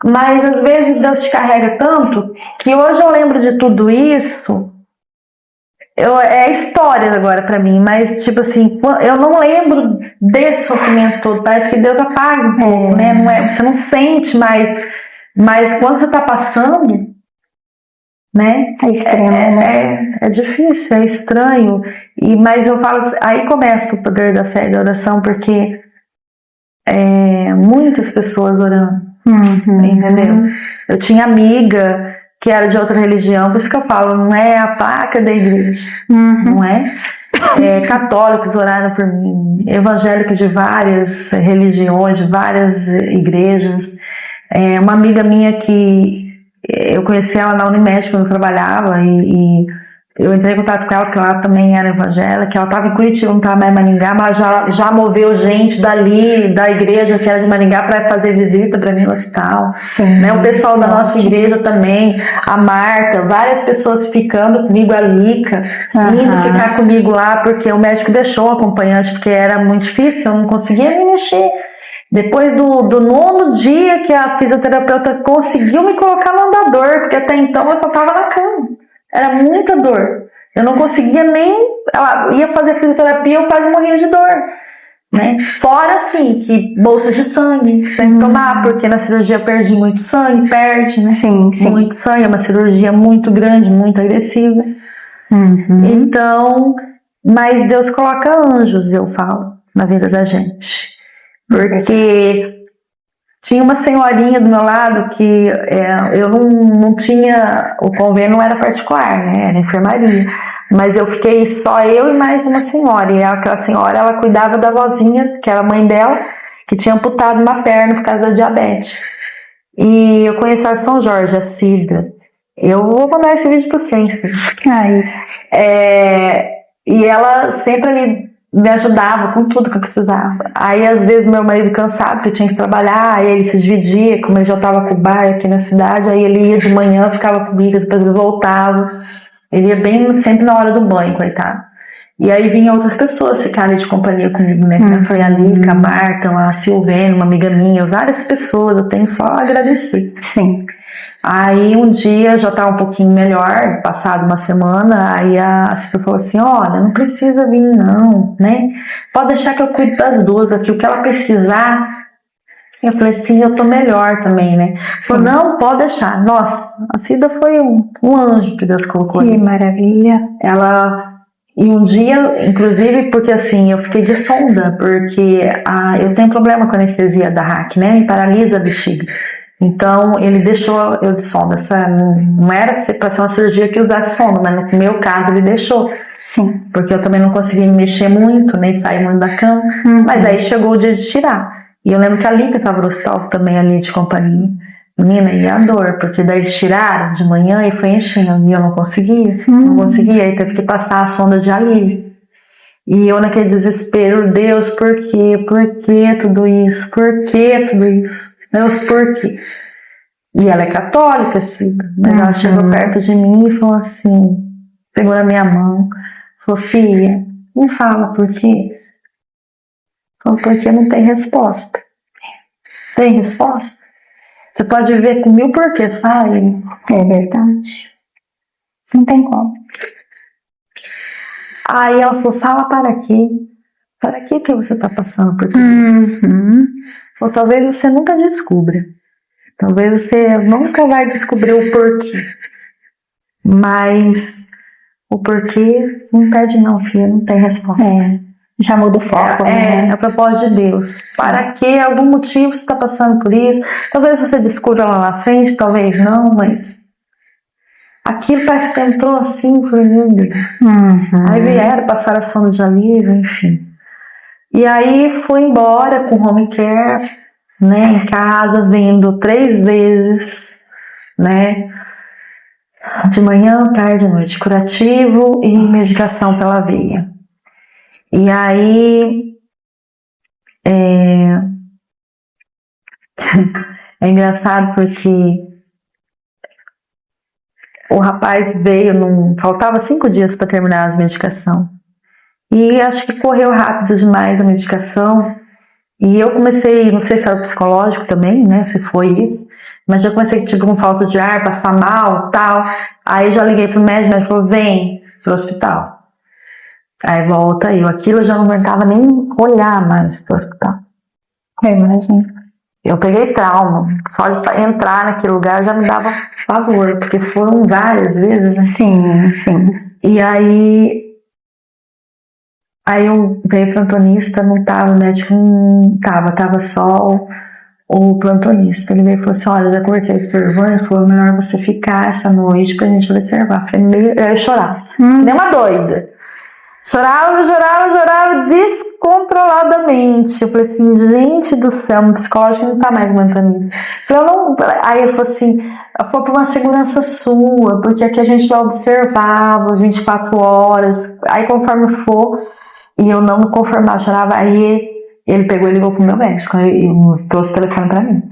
mas às vezes Deus te carrega tanto que hoje eu lembro de tudo isso. É história agora pra mim, mas tipo assim, eu não lembro desse sofrimento todo, parece que Deus apaga um pouco, né? Não é, você não sente mais, mas quando você tá passando, né? É extremo, né? É difícil, é estranho, mas eu falo, aí começa o poder da fé e da oração, porque muitas pessoas orando, entendeu? Eu tinha amiga que era de outra religião, por isso que eu falo, não é a placa da igreja, não é? Católicos oraram por mim, evangélicos de várias religiões, de várias igrejas. Uma amiga minha que eu conheci ela na Unimed quando eu trabalhava e eu entrei em contato com ela, porque ela também era evangélica, ela estava em Curitiba, não estava mais em Maringá, mas já moveu gente dali, da igreja que era de Maringá, para fazer visita para mim no hospital. Né? O pessoal da nossa igreja também, a Marta, várias pessoas ficando comigo, a Lica, indo ficar comigo lá, porque o médico deixou o acompanhante, porque era muito difícil, eu não conseguia me mexer. Depois do 9º dia que a fisioterapeuta conseguiu me colocar no andador, porque até então eu só estava na cama. Era muita dor. Eu não conseguia nem... Ela ia fazer fisioterapia, eu quase morria de dor. Né? Fora, assim, que bolsas de sangue, sem tomar, porque na cirurgia eu perdi muito sangue, perde, né? Sim. Muito sangue, é uma cirurgia muito grande, muito agressiva. Então, mas Deus coloca anjos, eu falo, na vida da gente. Porque... Tinha uma senhorinha do meu lado que eu não tinha, o convênio não era particular, né? Era enfermaria. Mas eu fiquei só eu e mais uma senhora. E aquela senhora, ela cuidava da vozinha, que era a mãe dela, que tinha amputado uma perna por causa da diabetes. E eu conheci a São Jorge, a Cida. Eu vou mandar esse vídeo para vocês. E ela sempre me ajudava com tudo que eu precisava. Aí às vezes meu marido cansado, que eu tinha que trabalhar, aí ele se dividia, como ele já estava com o bar aqui na cidade, aí ele ia de manhã, ficava comigo, depois ele voltava. Ele ia bem sempre na hora do banho, coitado. E aí vinham outras pessoas ficarem de companhia comigo, né? Foi a Lica, a Marta, a Silvene, uma amiga minha, várias pessoas, eu tenho só a agradecer. Sim. Aí um dia já estava um pouquinho melhor, passado uma semana, aí a Cida falou assim, olha, não precisa vir não, né? Pode deixar que eu cuido das duas aqui, o que ela precisar. Eu falei assim, eu tô melhor também, né? Falou, não, pode deixar. Nossa, a Cida foi um anjo que Deus colocou ali. Que maravilha. E um dia, inclusive, porque assim, eu fiquei de sonda, porque eu tenho problema com a anestesia da RAC, né? Me paralisa a bexiga. Então, ele deixou eu de sonda. Não era para ser uma cirurgia que usasse sonda, mas no meu caso ele deixou. Sim. Porque eu também não conseguia me mexer muito, nem sair muito da cama. Mas aí chegou o dia de tirar. E eu lembro que a Lica estava no hospital também ali de companhia. Menina, e a dor, porque daí eles tiraram de manhã e foi enchendo. E eu não conseguia. Não conseguia. Aí teve que passar a sonda de alívio. E eu naquele desespero, Deus, por quê? Por que tudo isso? Por que tudo isso? Deus, por quê? E ela é católica, assim, mas ela chegou perto de mim e falou assim, pegou na minha mão, falou, filha, me fala por quê? Falou, porque não tem resposta. Tem resposta? Você pode viver com 1000 porquês, fala. É verdade. Não tem como. Aí ela falou, fala para quê? Para que você está passando por tudo isso? Ou talvez você nunca descubra. Talvez você nunca vai descobrir o porquê. Mas o porquê não perde não, filha, não tem resposta. Já muda o foco, né? É a propósito de Deus. Para que algum motivo você está passando por isso? Talvez você descubra lá na frente, talvez não, mas aquilo parece que entrou assim, foi lindo. Aí vieram, passaram a sonda de alívio, enfim. E aí fui embora com home care, né, em casa, vendo 3 vezes, né, de manhã, tarde, noite, curativo e medicação pela veia. E aí é engraçado porque o rapaz veio, faltava 5 dias para terminar as medicações. E acho que correu rápido demais a medicação. E eu comecei, não sei se era psicológico também, né? Se foi isso. Mas já comecei tipo, com falta de ar, passar mal, tal. Aí já liguei pro médico, o médico falou, vem pro hospital. Aí volta eu. Aquilo eu já não aguentava nem olhar mais pro hospital. Eu peguei trauma. Só de entrar naquele lugar já me dava pavor, porque foram várias vezes, né? Sim. E aí eu veio plantonista, não tava, o médico não tava só o plantonista. Ele veio e falou assim, olha, já conversei com o Ivan, ele falou, melhor você ficar essa noite pra gente observar. Eu ia chorar, que nem uma doida. Chorava descontroladamente. Eu falei assim, gente do céu, meu psicológico não tá mais aguentando isso. Aí ele falou assim, foi por uma segurança sua, porque aqui a gente vai observar 24 horas. Aí conforme for, e eu não me conformava, chorava, aí ele pegou e ligou pro meu médico e trouxe o telefone pra mim.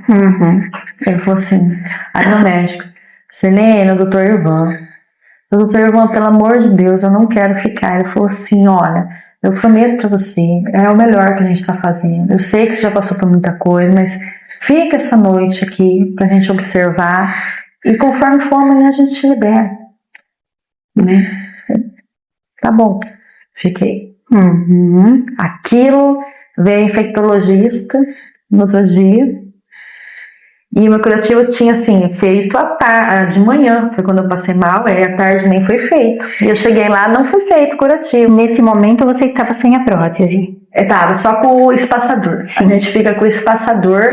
Ele falou assim, aí meu médico, Selene, o doutor Ivan, pelo amor de Deus, eu não quero ficar. Ele falou assim, olha, eu prometo pra você, é o melhor que a gente tá fazendo. Eu sei que você já passou por muita coisa, mas fica essa noite aqui pra gente observar e conforme for amanhã a gente te libera. Né? Tá bom, fiquei. Aquilo, veio infectologista no outro dia. E o meu curativo tinha, assim, feito de manhã, foi quando eu passei mal, aí à tarde nem foi feito. E eu cheguei lá, não foi feito curativo. Nesse momento você estava sem a prótese? Tava, só com o espaçador. Sim. A gente fica com o espaçador,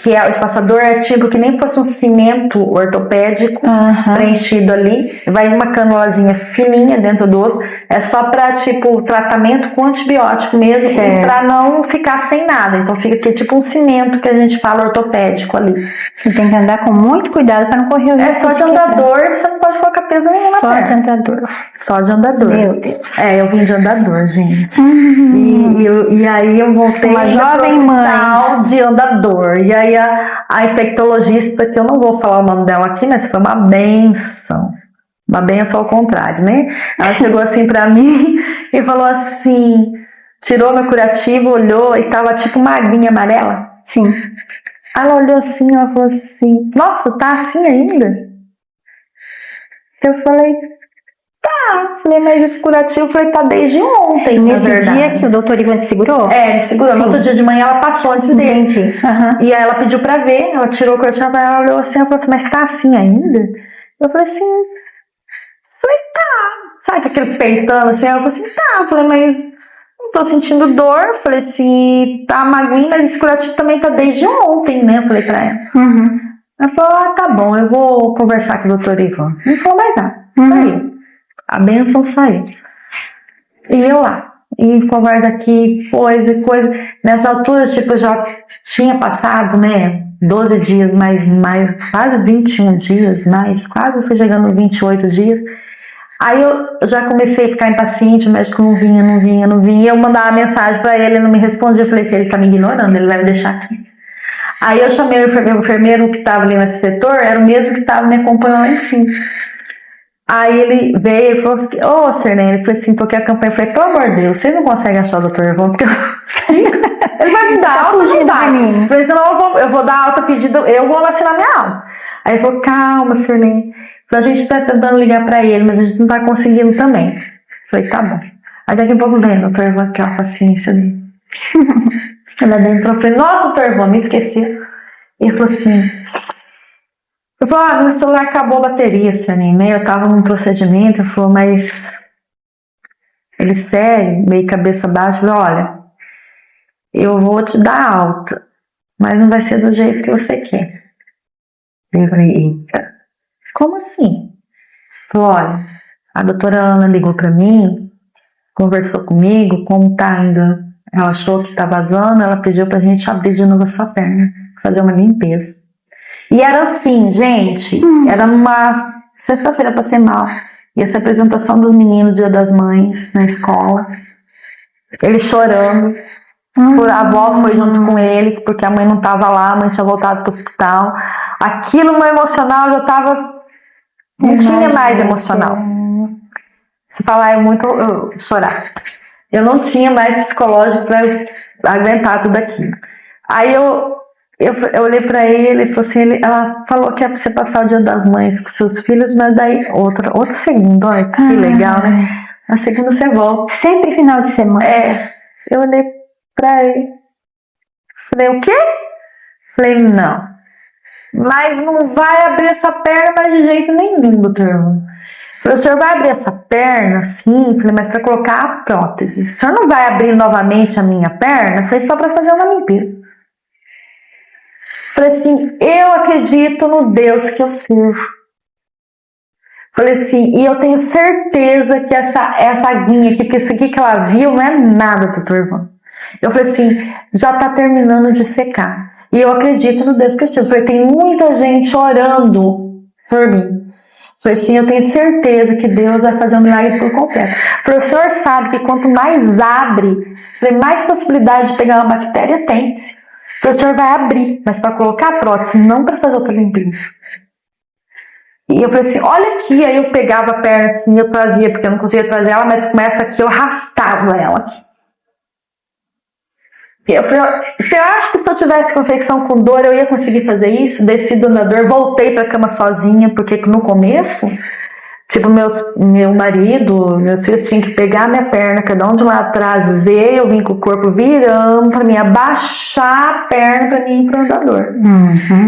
o espaçador é tipo que nem fosse um cimento ortopédico preenchido ali. Vai uma canulazinha fininha dentro do osso, é só pra, tipo, tratamento com antibiótico mesmo, e pra não ficar sem nada. Então fica aqui tipo um cimento que a gente fala ortopédico ali. Você tem que andar com muito cuidado pra não correr o risco. É só de andador, você não pode colocar peso nenhum na perna. Só de andador. Só de andador. Meu Deus. Eu vim de andador, gente. E aí eu voltei uma jovem mãe de andador. E aí a infectologista, que eu não vou falar o nome dela aqui, mas foi uma benção. Uma benção ao contrário, né? Ela chegou assim pra mim e falou assim, tirou meu curativo, olhou e tava tipo uma aguinha amarela. Sim. Ela olhou assim, ela falou assim, nossa, tá assim ainda? Eu falei, tá. Falei, mas esse curativo, tá desde ontem, nesse dia que o doutor Ivan te segurou? Ele segurou. No outro dia de manhã ela passou antes dele. E aí ela pediu pra ver, ela tirou o curativo, ela olhou assim, ela falou assim, mas tá assim ainda? Eu falei assim, tá. Sabe aquele peitando assim? Ela falou assim, tá. Eu falei, mas não tô sentindo dor. Falei assim, tá maguinho, mas esse curativo também tá desde ontem, né? Eu falei pra ela. Ela falou, tá bom, eu vou conversar com o doutor Ivan. Não falou mais nada. Saiu. A bênção saiu. E eu lá. E conversa aqui, coisa. Nessa altura, tipo, eu já tinha passado, né? 12 dias, mais quase 21 dias, quase fui chegando 28 dias. Aí eu já comecei a ficar impaciente, o médico não vinha. E eu mandava mensagem pra ele não me respondia. Eu falei assim, ele tá me ignorando, ele vai me deixar aqui. Aí eu chamei o enfermeiro que tava ali nesse setor, era o mesmo que tava me acompanhando lá em cima. Aí ele veio e falou assim, Serlene, ele falou assim, toquei a campanha. Eu falei, pelo amor de Deus, vocês não conseguem achar o Dr. Ivan? Porque ele vai me dar alta, não vai. Eu falei, senão eu vou dar alta pedido, eu vou assinar minha alta. Aí ele falou, calma, Serlene. A gente tá tentando ligar pra ele, mas a gente não tá conseguindo também. Eu falei, tá bom. Aí daqui a pouco vem, Dr. Ivan, que é a paciência dele. Ela entrou, eu falei, nossa, Dr. Ivan, me esqueci. E ele falou assim, meu celular acabou a bateria, Serlene, né? Eu tava num procedimento, ele falou, mas Ele sério, meio cabeça baixa, falou, olha, eu vou te dar alta, mas não vai ser do jeito que você quer. Eu falei, eita, como assim? Ele falou, olha, a doutora Ana ligou pra mim, conversou comigo, como tá ainda, ela achou que tá vazando, ela pediu pra gente abrir de novo a sua perna, fazer uma limpeza. E era assim, gente, era numa sexta-feira pra ser mal, ia ser a apresentação dos meninos, Dia das Mães, na escola, eles chorando, a avó foi junto com eles, porque a mãe não tava lá, a mãe tinha voltado pro hospital, aquilo no emocional já tava, não tinha mais emocional. Se falar é muito eu chorar. Eu não tinha mais psicológico para aguentar tudo aquilo. Aí eu olhei para ele e falei assim, ela falou que é para você passar o Dia das Mães com seus filhos, mas daí outro segundo, olha que legal, né? Na segunda você volta. Sempre final de semana. Eu olhei para ele, falei, o quê? Falei, não. Mas não vai abrir essa perna mais de jeito nenhum, doutor. Falei, o senhor vai abrir essa perna? Sim. Falei, mas para colocar a prótese. O senhor não vai abrir novamente a minha perna? Falei, só para fazer uma limpeza. Falei assim, eu acredito no Deus que eu sirvo. Falei assim, e eu tenho certeza que essa aguinha aqui, porque isso aqui que ela viu não é nada, doutor Ivan. Eu falei assim, já tá terminando de secar. E eu acredito no Deus que eu sirvo. Falei, tem muita gente orando por mim. Falei assim, eu tenho certeza que Deus vai fazer um milagre por completo. Falei, o senhor sabe que quanto mais abre, falei, mais possibilidade de pegar uma bactéria tem. Falei, o senhor vai abrir, mas para colocar a prótese, não para fazer outra limpeza. E eu falei assim, olha aqui. Aí eu pegava a perna assim, eu trazia, porque eu não conseguia trazer ela, mas começa aqui, eu arrastava ela aqui. Eu falei, você acha que se eu tivesse com infecção com dor, eu ia conseguir fazer isso? Desci do andador, voltei pra cama sozinha, porque no começo, tipo, meu marido, meus filhos tinham que pegar minha perna, cada um de lá trazer, eu vim com o corpo virando pra mim, abaixar a perna pra mim ir pro andador.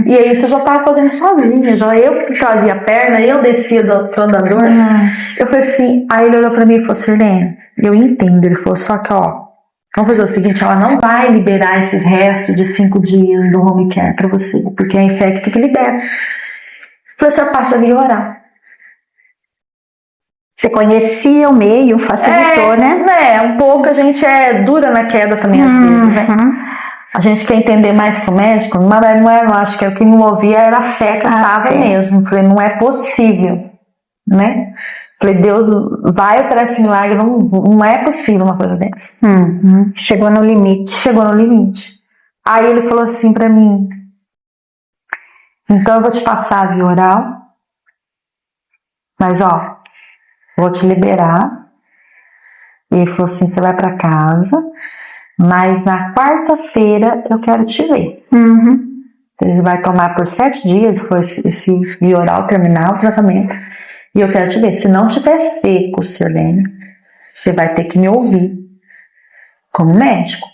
E aí isso eu já tava fazendo sozinha, já eu que trazia a perna, eu descia pro andador. Eu falei assim, aí ele olhou pra mim e falou assim, Helena, eu entendo, ele falou, só que ó, vamos fazer o seguinte, ela não vai liberar esses restos de 5 dias do home care pra você, porque é a infecta que libera. Falei, você passa a vir orar. Você conhecia o meio, facilitou, né? Um pouco, a gente é dura na queda também às vezes, né? A gente quer entender mais que o médico, mas não é, eu acho que o que me movia era a fé que eu tava mesmo. Falei, não é possível, né? Falei, Deus vai operar esse milagre, não é possível uma coisa dessa. Chegou no limite. Chegou no limite. Aí ele falou assim pra mim, então eu vou te passar a via oral, mas ó, vou te liberar. E ele falou assim, você vai pra casa, mas na quarta-feira eu quero te ver. Ele vai tomar por 7 dias, foi esse via oral terminar o tratamento. E eu quero te ver, se não tiver seco, Sirlene, você vai ter que me ouvir como médico.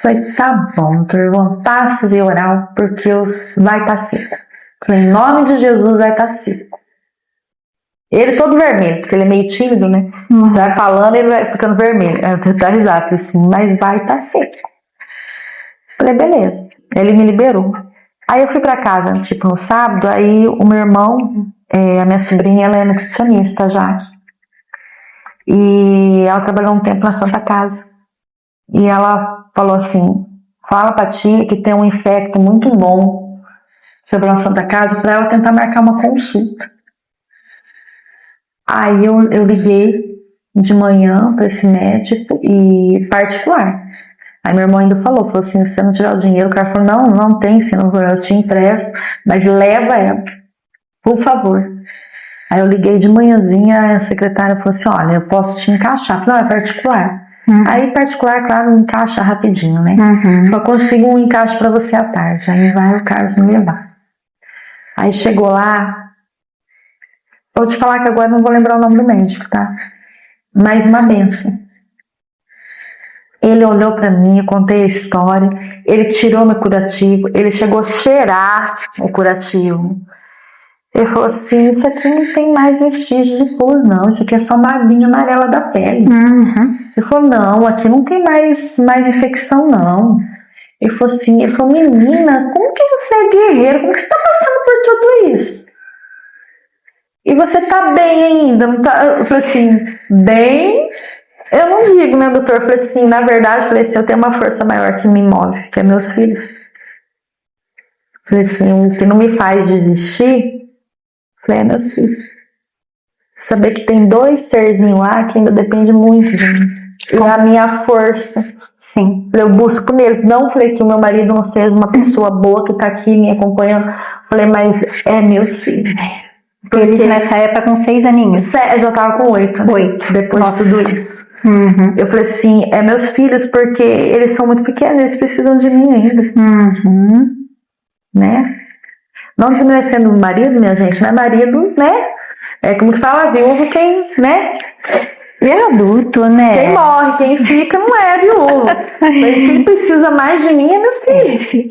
Falei, tá bom, doutor Ivan, passa via oral, porque vai estar seco. Falei, em nome de Jesus vai estar seco. Ele todo vermelho, porque ele é meio tímido, né? Você vai falando, ele vai ficando vermelho. Eu tá risado, assim, mas vai estar seco. Falei, beleza. Ele me liberou. Aí eu fui pra casa, tipo, no sábado, aí o meu irmão, a minha sobrinha, ela é nutricionista, Jaque. E ela trabalhou um tempo na Santa Casa. E ela falou assim, fala pra tia que tem um infecto muito bom sobre a Santa Casa pra ela tentar marcar uma consulta. Aí eu liguei de manhã pra esse médico e particular. Aí meu irmão ainda falou assim, se você não tiver o dinheiro, o cara falou, não tem, senão eu te empresto, mas leva ela, por favor. Aí eu liguei de manhãzinha, a secretária falou assim, olha, eu posso te encaixar. Eu falei, não, é particular. Aí particular, claro, encaixa rapidinho, né? Eu consigo um encaixe pra você à tarde, aí vai o Carlos me levar. Aí chegou lá, vou te falar que agora não vou lembrar o nome do médico, tá? Mais uma benção. Ele olhou pra mim, eu contei a história, ele tirou meu curativo, ele chegou a cheirar o curativo. Ele falou assim, isso aqui não tem mais vestígio de pus, não. Isso aqui é só mavinha amarela da pele. Ele falou, não, aqui não tem mais infecção, não. Ele falou, menina, como que você é guerreira? Como que você tá passando por tudo isso? E você tá bem ainda? Não tá? Eu falei assim, bem... Eu não digo, né, doutor? Eu falei assim, na verdade, eu tenho uma força maior que me move, que é meus filhos. Eu falei assim, o que não me faz desistir, é meus filhos. Saber que tem 2 serzinhos lá que ainda depende muito de mim. E a minha força. Sim. Eu busco neles. Não falei que o meu marido não seja uma pessoa boa que tá aqui me acompanhando. Falei, mas é meus filhos. Porque eles nessa época com 6 aninhos. Eu já tava com 8. Né? 8. Depois de tudo isso. Eu falei assim, é meus filhos porque eles são muito pequenos, eles precisam de mim ainda. Né? Não desmerecendo o marido, minha gente, não é marido, né? É como que fala, viúvo quem, né? E é adulto, né? Quem morre, quem fica não é viúvo. Quem precisa mais de mim é meu filho.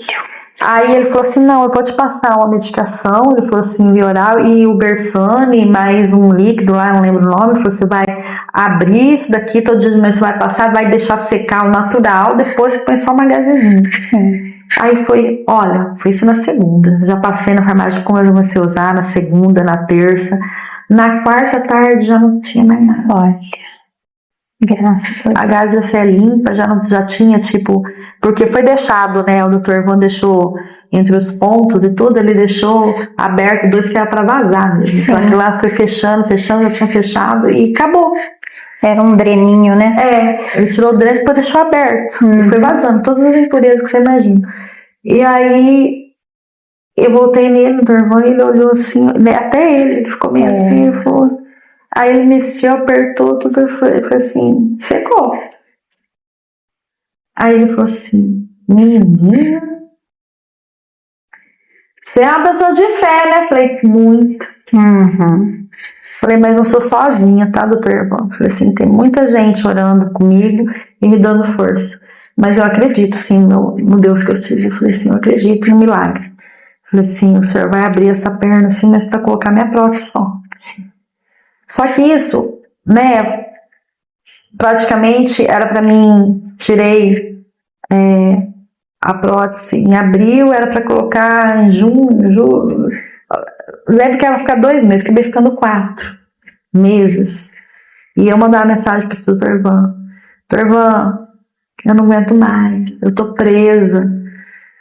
Aí ele falou assim, não, eu vou te passar uma medicação, ele falou assim, via oral, e o Bersane, mais um líquido lá, não lembro o nome, ele falou, você vai abrir isso daqui, todo dia de manhã você vai passar, vai deixar secar o natural, depois você põe só uma gazezinha. Sim. Aí foi isso na segunda, já passei na farmácia quando eu comecei a usar, na segunda, na terça, na quarta tarde já não tinha mais nada. Olha. Graças a Deus. A gás já ser limpa, já tinha tipo, porque foi deixado, né? O Dr. Ivan deixou entre os pontos e tudo, ele deixou aberto 2 que era pra vazar mesmo. Então aquilo lá foi fechando, já tinha fechado e acabou. Era um dreninho, né? Ele tirou o dreno e depois deixou aberto. E foi vazando todas as impurezas que você imagina. E aí eu voltei nele, Dr. Ivan, e ele olhou assim, né? Até ele ficou meio assim, ele falou. Aí ele mexeu, apertou tudo, eu falei assim, secou. Aí ele falou assim, menina, você é uma pessoa de fé, né? Falei, muito. Falei, mas não sou sozinha, tá, doutor Ivan? Falei assim, tem muita gente orando comigo e me dando força. Mas eu acredito, sim, no Deus que eu sirvo. Eu falei assim, eu acredito no milagre. Falei assim, o senhor vai abrir essa perna assim, mas pra colocar minha prótese só. Só que isso, né, praticamente era pra mim, tirei a prótese em abril, era pra colocar em junho, lembro que ela ia ficar 2 meses, acabei ficando 4 meses. E eu mandava mensagem para o Dr. Ivan, Dr. Ivan, eu não aguento mais, eu tô presa.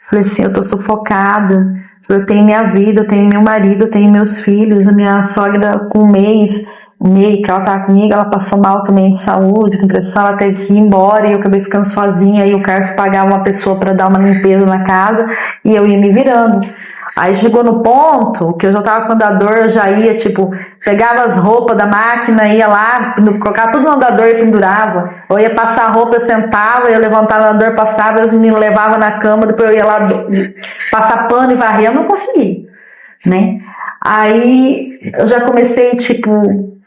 Falei assim, eu tô sufocada, eu tenho minha vida, eu tenho meu marido, eu tenho meus filhos, a minha sogra com um mês que ela tava comigo, ela passou mal também de saúde, com pressão, ela teve que ir embora e eu acabei ficando sozinha, aí o Carlos pagava uma pessoa para dar uma limpeza na casa e eu ia me virando. Aí chegou no ponto que eu já tava com o andador, eu já ia, tipo, pegava as roupas da máquina, ia lá, colocava tudo no andador e pendurava. Eu ia passar a roupa, eu sentava, eu levantava o andador, passava, os meninos levavam na cama, depois eu ia lá passar pano e varrer, eu não consegui, né? Aí eu já comecei, tipo,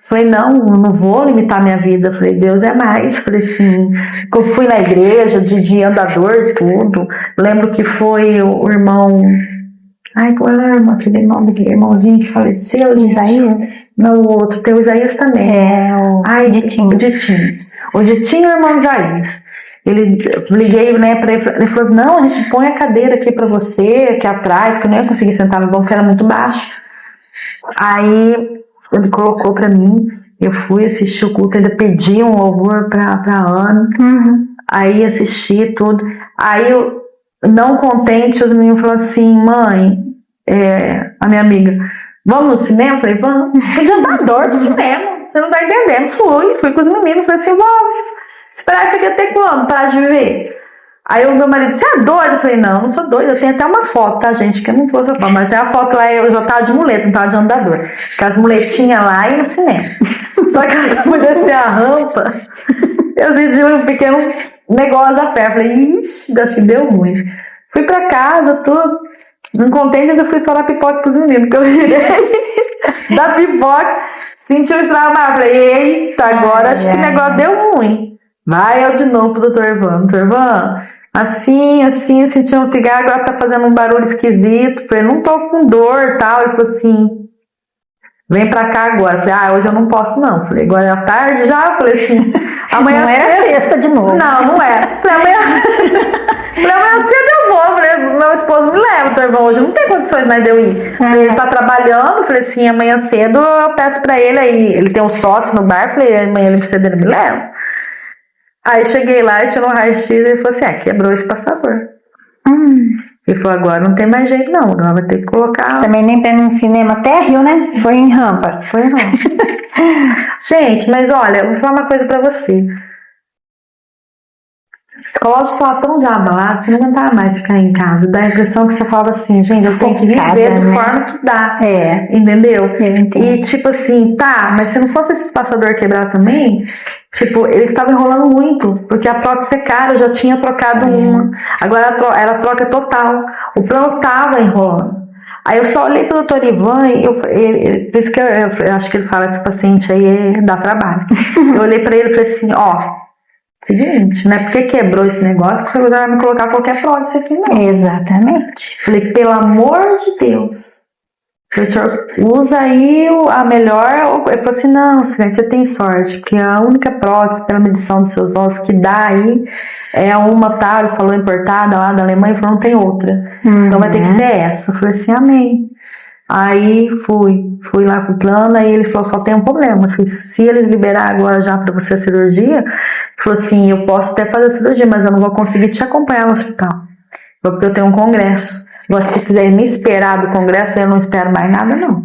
falei, não, eu não vou limitar minha vida. Falei, Deus é mais. Falei assim, eu fui na igreja de andador, tudo. Lembro que foi o irmão... Ai, qual era aquele nome do irmãozinho que faleceu? Isaías? Não, o outro, tem o Isaías também. O Ditinho. O Ditinho e o irmão Isaías. Liguei, né, pra ele, ele falou, não, a gente põe a cadeira aqui pra você, aqui atrás, que eu nem ia conseguir sentar no banco, que era muito baixo. Aí ele colocou pra mim, eu fui assistir o culto, ainda pedi um louvor pra Ana. Aí assisti tudo. Aí eu, não contente, os meninos falaram assim, mãe, a minha amiga, vamos no cinema? Eu falei, vamos. Fui de andador do cinema, você não tá entendendo. Fui com os meninos, falei assim, vamos esperar isso aqui até quando? Parar de viver? Aí o meu marido, você é doido? Eu falei, não sou doido, eu tenho até uma foto, tá, gente? Que eu não vou falar, mas tem a foto lá, eu já tava de muleta, não tava de andador. Com as muletinhas lá e no cinema. Só que eu fui descer a rampa, eu senti um pequeno negócio da perna. Falei, ixi, acho que deu ruim. Fui pra casa, tudo. Não contente, ainda fui estourar pipoca pros meninos, que eu virei da pipoca, senti um estrago maior. Falei, eita, agora acho que o negócio deu ruim. Vai eu de novo pro Dr. Ivan. Dr. Ivan, assim, senti um pigar, agora tá fazendo um barulho esquisito. Falei, não tô com dor e tal. Ele falou assim, vem pra cá agora. Eu falei, hoje eu não posso não. Falei, agora é à tarde já? Eu falei assim, amanhã não era sexta de novo. Não era. Falei, amanhã cedo eu vou. Falei, meu esposo me leva, teu irmão, hoje não tem condições mais de eu ir. Ele tá trabalhando, falei assim, amanhã cedo eu peço pra ele, aí ele tem um sócio no bar, falei, amanhã ele precisa dele, me leva. Aí cheguei lá e tirou um raio-x e ele falou assim, quebrou esse passador. Ele falou, agora não tem mais jeito não, agora vai ter que colocar... Também nem pra um cinema térreo, né? Foi em rampa. Gente, mas olha, vou falar uma coisa pra você. Você coloca falar tão já abalado, você não aguentava mais ficar em casa. Dá a impressão que você falava assim, gente, eu tenho que viver da forma que dá. Entendeu? E tipo assim, mas se não fosse esse passador quebrar também, tipo, eles estavam enrolando muito, porque a prótese é cara, eu já tinha trocado uma. Agora era troca total. O plano tava enrolando. Aí eu só olhei pro doutor Ivan e por isso que eu acho que ele fala, esse paciente aí dá trabalho. Eu olhei pra ele e falei assim, seguinte, não é porque quebrou esse negócio que você vai me colocar qualquer prótese aqui, não. Exatamente. Falei, pelo amor de Deus, o senhor usa aí a melhor. Ele falou assim, não, você tem sorte, porque a única prótese pela medição dos seus ossos que dá aí é uma, ele falou importada lá da Alemanha, ele falou, não tem outra. Então vai ter que ser essa. Eu falei assim, amém. Aí fui lá pro plano, aí ele falou, só tem um problema. Eu falei, se eles liberar agora já pra você a cirurgia, ele falou assim, eu posso até fazer a cirurgia, mas eu não vou conseguir te acompanhar no hospital, porque eu tenho um congresso. Se quiser me esperar do congresso, eu não espero mais nada, não. Eu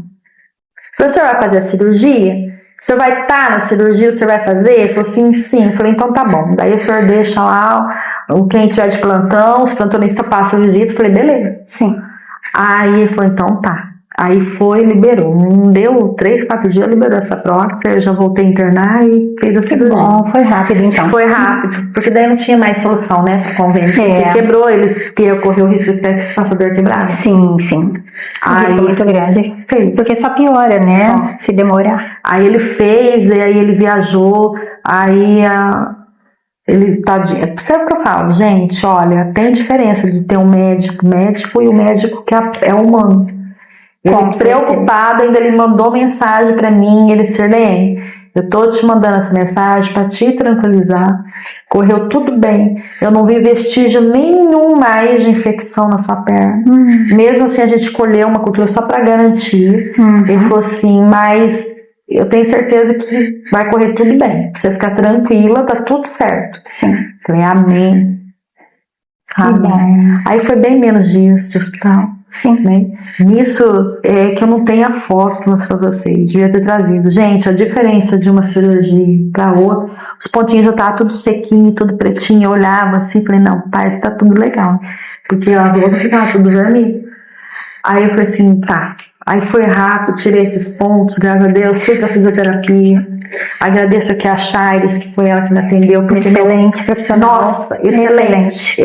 falei, o senhor vai fazer a cirurgia? O senhor vai estar na cirurgia, o senhor vai fazer? Ele falou assim, sim. Eu falei, então tá bom. Daí o senhor deixa lá, quem tiver de plantão, os plantonistas passam a visita. Eu falei, beleza. Sim. Aí ele falou, então tá. Aí foi, liberou. Não deu 3, 4 dias, liberou essa prótese. Eu já voltei a internar e fez a cirurgia. Bom, foi rápido então. Foi rápido, porque daí não tinha mais solução, né, pro convênio. Porque quebrou, eles queriam correr o risco de ter esse passador quebrado. Sim. Aí muito grande. Porque só piora, né? Se demorar. Aí ele fez, e aí ele viajou, aí ele tadinho. Sabe o que eu falo, gente? Olha, tem diferença de ter um médico e o médico que é humano. Ele preocupado, ainda ele mandou mensagem pra mim, ele Sirlene, eu tô te mandando essa mensagem pra te tranquilizar, correu tudo bem, eu não vi vestígio nenhum mais de infecção na sua perna, mesmo assim a gente colheu uma cultura só pra garantir. Ele falou assim, mas eu tenho certeza que vai correr tudo bem, pra você ficar tranquila, tá tudo certo. Sim. Falei, amém. Aí foi bem menos dias de hospital. Sim. Né? Nisso é que eu não tenho a foto para mostrar pra vocês, devia ter trazido. Gente, a diferença de uma cirurgia para outra, os pontinhos já estavam tudo sequinho, tudo pretinho. Eu olhava assim, falei, não, parece que tá tudo legal, porque as outras ficavam tudo vermelho. Aí eu falei assim, tá. Aí foi rápido, tirei esses pontos, graças a Deus, fui pra fisioterapia. Agradeço aqui a Chaires, que foi ela que me atendeu. Excelente profissional. Nossa, excelente.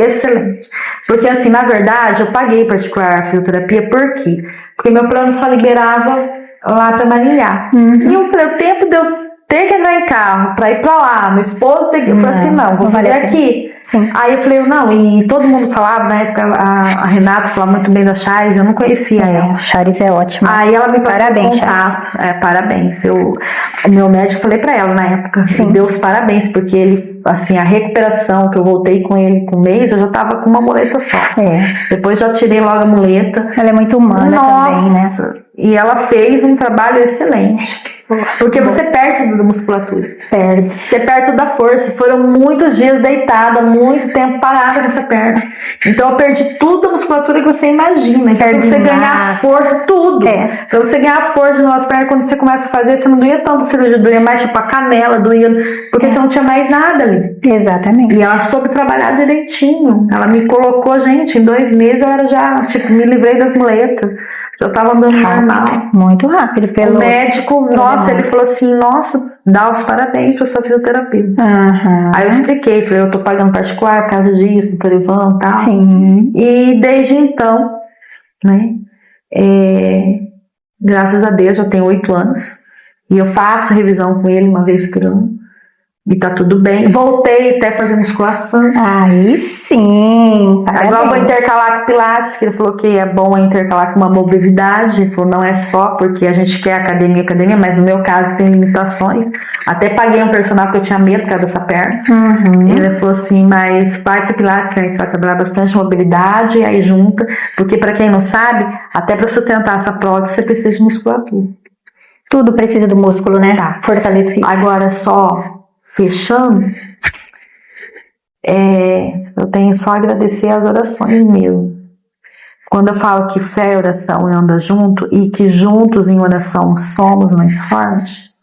Porque assim, na verdade, eu paguei particular a fisioterapia, por quê? Porque meu plano só liberava lá pra Maringá. E eu falei, o tempo de eu ter que entrar em carro pra ir pra lá, meu esposo tem que... Eu falei assim, não, vou fazer aqui. Sim. Aí eu falei, não, e todo mundo falava, na época a Renata falava muito bem da Chaires, eu não conhecia ela. Chaires é ótima. Aí ela me passou o contato. Parabéns. O meu médico, falei pra ela na época, deu os parabéns, porque ele, assim, a recuperação que eu voltei com ele com um mês, eu já tava com uma muleta só. Depois já tirei logo a muleta. Ela é muito humana também, né? E ela fez um trabalho excelente. Porque você perde da musculatura. Você perde toda a força. Foram muitos dias deitada, muito tempo parada nessa perna. Então eu perdi tudo a musculatura que você imagina. Então, pra você ganhar força, tudo. Pra você ganhar força nas pernas, quando você começa a fazer, você não doía tanto a cirurgia, doía mais tipo a canela, doía, porque você não tinha mais nada ali. Exatamente. E ela soube trabalhar direitinho. Ela me colocou, gente, em 2 meses eu era já, tipo, me livrei das muletas. Eu tava andando normal. Muito rápido. O médico, ele falou assim, nossa, dá os parabéns pra sua fisioterapia. Aí eu expliquei, falei, eu tô pagando particular por causa disso, doutor Ivan e tal. Sim. E desde então, né, graças a Deus, já tenho 8 anos. E eu faço revisão com ele uma vez por ano. E tá tudo bem. Voltei até fazer musculação. Aí sim. Agora eu vou intercalar com Pilates, que ele falou que é bom intercalar com uma mobilidade. Ele falou, não é só porque a gente quer academia, mas no meu caso tem limitações. Até paguei um personal porque eu tinha medo por causa dessa perna. Ele falou assim, mas vai pro Pilates, que a gente vai trabalhar bastante mobilidade, e aí junta. Porque pra quem não sabe, até pra sustentar essa prótese, você precisa de musculatura. Tudo precisa do músculo, né? Tá. Fortalecido. Agora só fechando, eu tenho só a agradecer as orações mesmo. Quando eu falo que fé e oração andam junto e que juntos em oração somos mais fortes,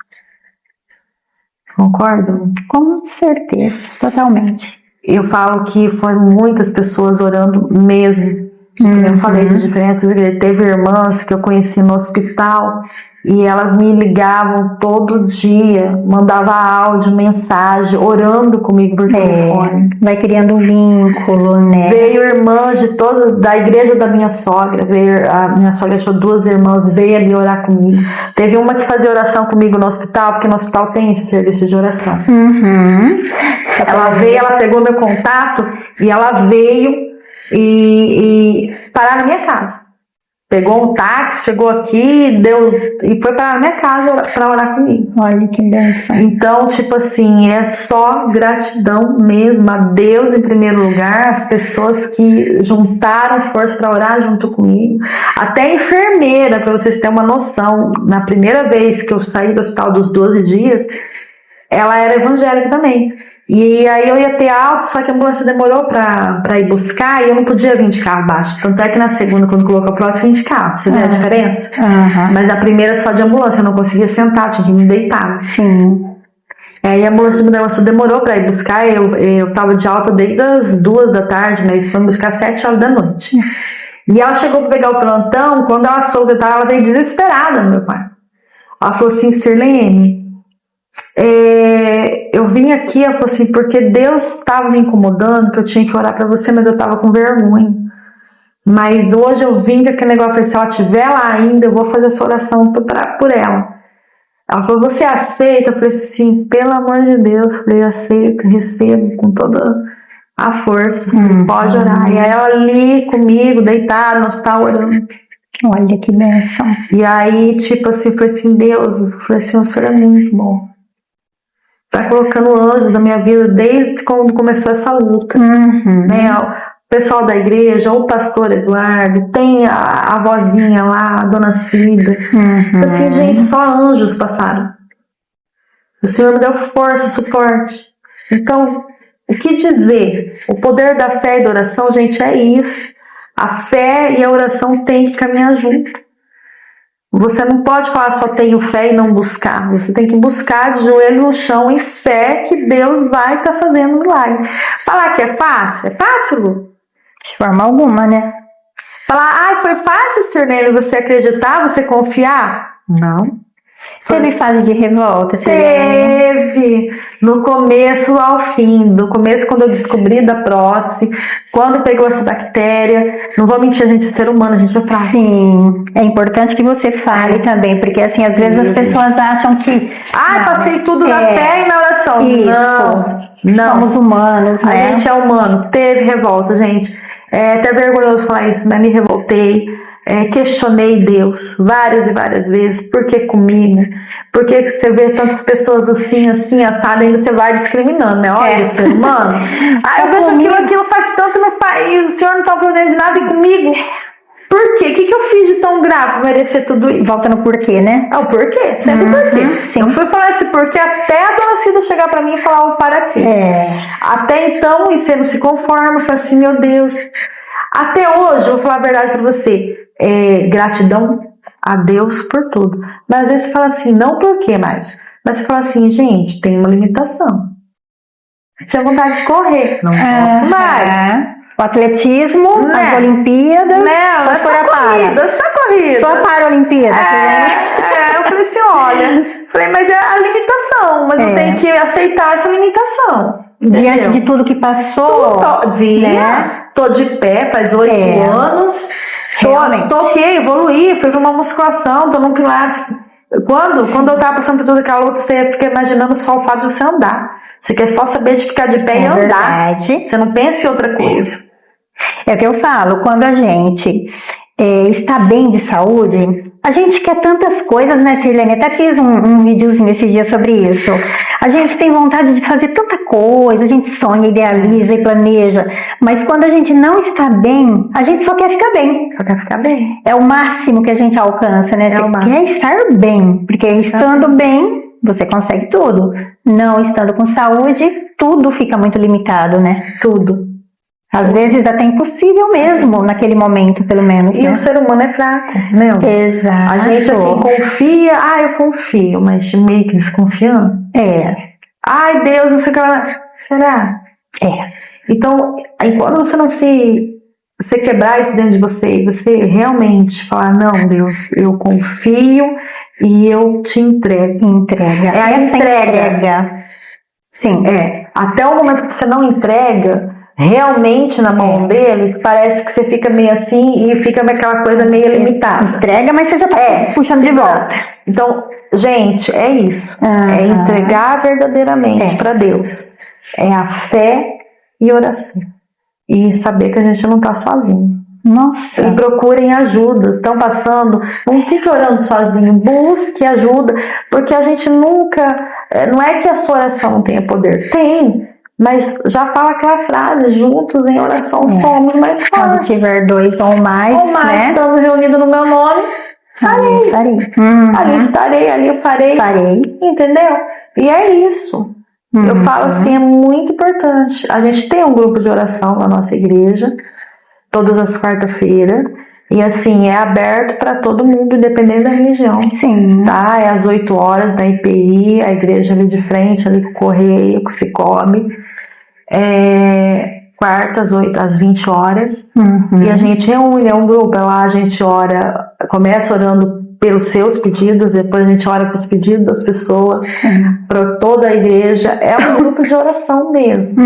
concordam? Com certeza, totalmente. Eu falo que foram muitas pessoas orando mesmo. Eu falei de diferentes igrejas. Teve irmãs que eu conheci no hospital e elas me ligavam todo dia, mandava áudio, mensagem, orando comigo por telefone. Vai criando um vínculo, né? Veio irmãs de todas, da igreja da minha sogra, a minha sogra achou 2 irmãs, veio ali orar comigo. Teve uma que fazia oração comigo no hospital, porque no hospital tem esse serviço de oração. Ela veio, ela pegou meu contato e ela veio e parar na minha casa. Pegou um táxi, chegou aqui, e foi para minha casa para orar comigo. Olha que bênção. Então, tipo assim, é só gratidão mesmo a Deus em primeiro lugar, as pessoas que juntaram força para orar junto comigo. Até a enfermeira, para vocês terem uma noção, na primeira vez que eu saí do hospital dos 12 dias, ela era evangélica também. E aí eu ia ter alta, só que a ambulância demorou pra ir buscar e eu não podia vir de carro baixo. Tanto é que na segunda, quando colocou a prótese, vim de carro. Você vê a diferença? Mas na primeira só de ambulância, eu não conseguia sentar, tinha que me deitar. Sim. Aí a ambulância demorou pra ir buscar, eu tava de alta desde as 2 da tarde, mas foi me buscar às 7 horas da noite. E ela chegou pra pegar o plantão, quando ela soube que eu tava, ela veio desesperada no meu quarto. Ela falou assim, Sirlene, eu vim aqui, ela falou assim, porque Deus estava me incomodando, que eu tinha que orar pra você, mas eu tava com vergonha. Mas hoje eu vim com aquele negócio, se ela estiver lá ainda, eu vou fazer essa oração por ela. Ela falou, você aceita? Eu falei assim, pelo amor de Deus. Eu falei, aceito, recebo com toda a força, pode orar. E aí ela ali comigo, deitada no hospital, orando. Olha que bênção. E aí, tipo assim, foi assim, Deus, eu falei assim, o Senhor é muito bom. Tá colocando anjos na minha vida desde quando começou essa luta. Né? O pessoal da igreja, o pastor Eduardo, tem a vozinha lá, a dona Cida. Assim, gente, só anjos passaram. O Senhor me deu força, suporte. Então, o que dizer? O poder da fé e da oração, gente, é isso. A fé e a oração têm que caminhar junto. Você não pode falar só tenho fé e não buscar. Você tem que buscar de joelho no chão em fé que Deus vai estar fazendo milagre. Falar que é fácil? É fácil, Lu? De forma alguma, né? Falar, foi fácil, Sirlene, você acreditar, você confiar? Não. Teve fase de revolta, Teve. No começo ao fim. No começo, quando eu descobri da prótese, quando pegou essa bactéria. Não vou mentir, a gente é ser humano, a gente é fraco. Sim, é importante que você fale também, porque assim, às vezes as pessoas acham que passei tudo na fé e na oração. Não. Somos humanos, né? A gente é humano. Teve revolta, gente. É até vergonhoso falar isso, mas me revoltei. Questionei Deus várias e várias vezes. Por que comigo? Por que você vê tantas pessoas assim, assado, ainda você vai discriminando, né? Olha, ser humano. Eu vejo aquilo faz tanto, não faz, o senhor não tá fazendo de nada e comigo. Por quê? O que eu fiz de tão grave pra merecer tudo isso? Volta no porquê, né? O porquê, sempre porquê. Sim. Eu fui falar esse porquê até a dona Cida chegar pra mim e falar para quê. Até então, e você não se conforma, eu falei assim, meu Deus. Até hoje, eu vou falar a verdade pra você. Gratidão a Deus por tudo. Mas às vezes você fala assim, não por quê mais? Mas você fala assim, gente, tem uma limitação. Tinha vontade de correr, não posso mais. O atletismo, as Olimpíadas, só corrida. Só para a Olimpíada. Eu falei assim, olha, mas é a limitação, mas eu tenho que aceitar essa limitação. Diante de tudo que passou, tô de pé, faz 8 anos. Evoluí, fui pra uma musculação, tô num Pilates. Quando eu tava passando por tudo aquela luta, você fica imaginando só o fato de você andar. Você quer só saber de ficar de pé e andar. Verdade. Você não pensa em outra coisa. É o que eu falo, quando a gente está bem de saúde, a gente quer tantas coisas, né, Sirlene? Até fiz um videozinho esse dia sobre isso. A gente tem vontade de fazer tanta coisa, a gente sonha, idealiza e planeja, mas quando a gente não está bem, a gente só quer ficar bem. Só quer ficar bem. É o máximo que a gente alcança, né? Você quer estar bem, porque estando bem, você consegue tudo. Não estando com saúde, tudo fica muito limitado, né? Tudo. Às vezes até impossível mesmo, naquele momento, pelo menos. E né? o ser humano é fraco, meu. Exato. A gente assim confia, eu confio, mas meio que desconfiando. Ai, Deus, não sei o que lá. Será? Então, quando você não você quebrar isso dentro de você, você realmente falar, não, Deus, eu confio e eu te entrego. Entrega. É a entrega. Sim. Até o momento que você não entrega realmente na mão deles, parece que você fica meio assim e fica aquela coisa meio limitada. Entrega, mas você já tá puxando de volta. Então, gente, é isso. É entregar verdadeiramente para Deus. É a fé e oração. E saber que a gente não tá sozinho. Nossa. E procurem ajuda. Estão passando, não fique orando sozinho. Busque ajuda, porque a gente nunca... Não é que a sua oração não tenha poder. Tem. Mas já fala aquela frase, juntos em oração somos mais fortes. Quando tiver 2 ou mais, né? Estando reunidos no meu nome, farei. Ali estarei, ali eu farei. Entendeu? E é isso. Eu falo assim, é muito importante. A gente tem um grupo de oração na nossa igreja, todas as quarta-feiras. E assim, é aberto para todo mundo, independente da religião. Sim. Tá? É às 8 horas da IPI, a igreja ali de frente, ali com o Correio, com o Cicobi. Quarta às 20 horas. E a gente reúne, é um grupo. Lá a gente ora, começa orando pelos seus pedidos, depois a gente ora para os pedidos das pessoas, para toda a igreja. É um grupo de oração mesmo.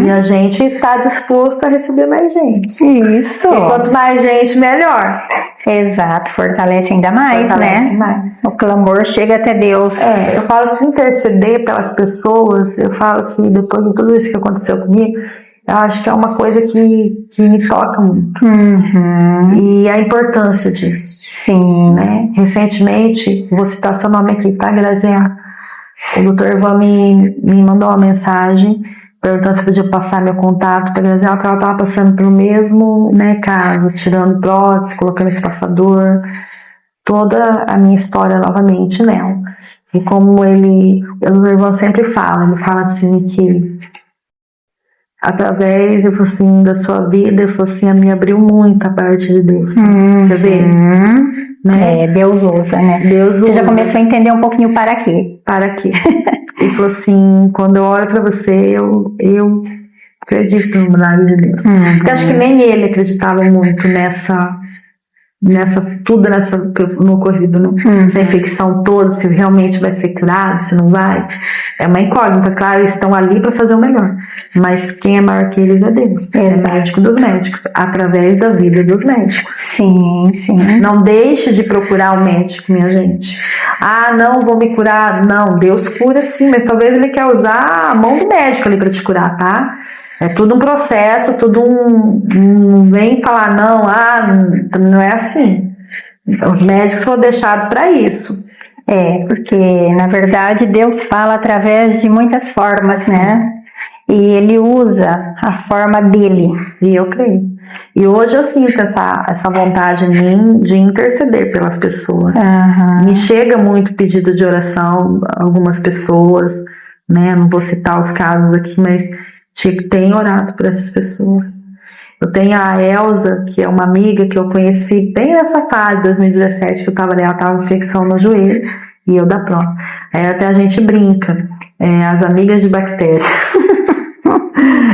E a gente está disposto a receber mais gente. Isso. E quanto mais gente, melhor. Exato, fortalece ainda mais, né? O clamor chega até Deus. Eu falo que interceder pelas pessoas, eu falo que depois de tudo isso que aconteceu comigo, eu acho que é uma coisa que me toca muito. E a importância disso. Sim. Né? Recentemente, vou citar seu nome aqui, tá, Graziela? O doutor Ivan me mandou uma mensagem perguntando se podia passar meu contato para a Graziela, que ela estava passando pelo mesmo, né, caso, tirando prótese, colocando espaçador, toda a minha história novamente nela. E como o Ivan sempre fala, ele fala assim que através, eu falei assim, da sua vida, eu falei assim, me abriu muito a parte de Deus. Você vê? Né? Deus usa, né? Deus usa. Você já começou a entender um pouquinho para quê? Para quê? E falou assim, quando eu olho para você, eu acredito no milagre de Deus. Porque acho que nem ele acreditava muito no ocorrido, essa infecção toda, se realmente vai ser curado, se não vai. É uma incógnita, claro, eles estão ali para fazer o melhor. Mas quem é maior que eles é Deus. É médico dos médicos, através da vida dos médicos. Sim. Não deixe de procurar o médico, minha gente. Não, vou me curar. Não, Deus cura sim, mas talvez ele quer usar a mão do médico ali para te curar, tá? É tudo um processo, não vem falar não é assim. Os médicos foram deixados para isso. Porque na verdade Deus fala através de muitas formas, né? E Ele usa a forma dele. E eu creio. E hoje eu sinto essa vontade em mim de interceder pelas pessoas. Me chega muito pedido de oração, algumas pessoas, né? Não vou citar os casos aqui, mas tenho orado por essas pessoas. Eu tenho a Elza, que é uma amiga que eu conheci bem nessa fase de 2017, que eu tava ali, ela tava com infecção no joelho, e eu da prova. Aí até a gente brinca, as amigas de bactéria.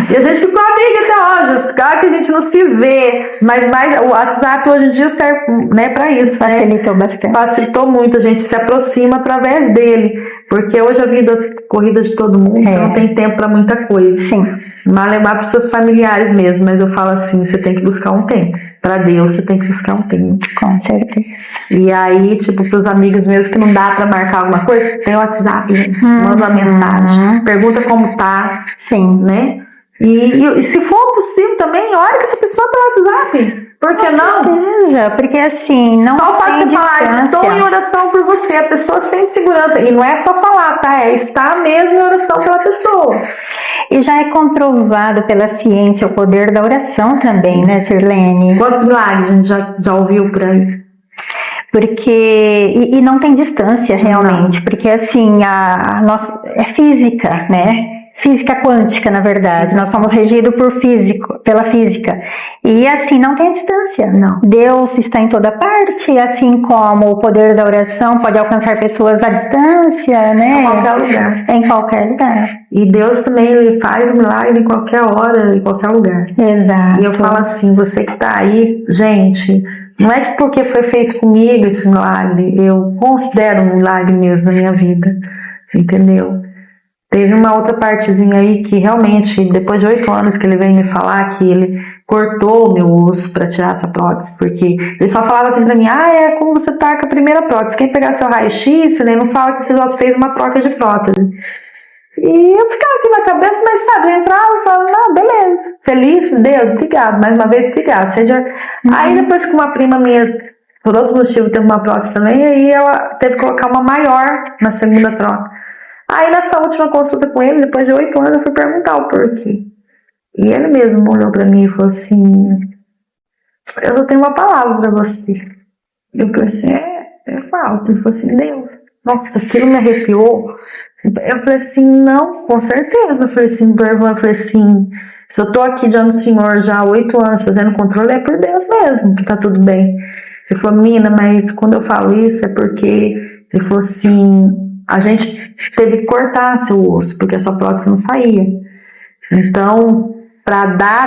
E a gente ficou amiga até hoje, claro que a gente não se vê, mas o WhatsApp hoje em dia serve, né, pra isso. Facilitou bastante. Facilitou muito, a gente se aproxima através dele. Porque hoje a vida corrida de todo mundo, não tem tempo para muita coisa. Sim. Mas levar para os seus familiares mesmo. Mas eu falo assim, você tem que buscar um tempo. Para Deus, você tem que buscar um tempo. Com certeza. E aí, tipo, pros amigos mesmo que não dá pra marcar alguma coisa, tem o WhatsApp, gente. Manda uma mensagem. Pergunta como tá. Sim. Né? E se for possível também, olha que essa pessoa pelo WhatsApp. Por que não? Certeza, porque assim, não só o fato tem de falar, distância. estou em oração por você, a pessoa sente segurança. E não é só falar, tá? É estar mesmo em oração pela pessoa. E já é comprovado pela ciência o poder da oração também, né, Sirlene? Quantos milagres a gente já ouviu por aí? Porque, e não tem distância realmente, Não. porque assim, a nossa, é física, né? Física quântica, na verdade. Nós somos regidos pela física. E assim, não tem distância. Não. Deus está em toda parte, assim como o poder da oração pode alcançar pessoas à distância, né? Em qualquer lugar. Em qualquer lugar. E Deus também, ele faz o milagre em qualquer hora, em qualquer lugar. Exato. E eu falo assim, você que tá aí, gente, não é que porque foi feito comigo esse milagre, eu considero um milagre mesmo na minha vida, entendeu? Teve uma outra partezinha aí que realmente, depois de 8 anos que ele veio me falar que ele cortou o meu osso para tirar essa prótese, porque ele só falava assim pra mim, é como você tá com a primeira prótese, quem pegar seu raio-x, né, não fala que você já fez uma troca de prótese. E eu ficava aqui na cabeça, mas sabe, eu entrava e falava, não, beleza, feliz, Deus, obrigado, mais uma vez, obrigado. Aí depois que uma prima minha, por outro motivo, teve uma prótese também, aí ela teve que colocar uma maior na segunda troca. Aí nessa última consulta com ele, depois de 8 anos, eu fui perguntar o porquê. E ele mesmo olhou pra mim e falou assim, eu não tenho uma palavra pra você. Eu falei assim, é falta. Ele falou assim, Deus, nossa, aquilo me arrepiou. Eu falei assim, não, com certeza. Eu falei assim, se eu tô aqui diante do Senhor já há 8 anos fazendo controle, é por Deus mesmo que tá tudo bem. Ele falou, menina, mas quando eu falo isso é porque, ele falou assim, a gente teve que cortar seu osso, porque a sua prótese não saía. Então,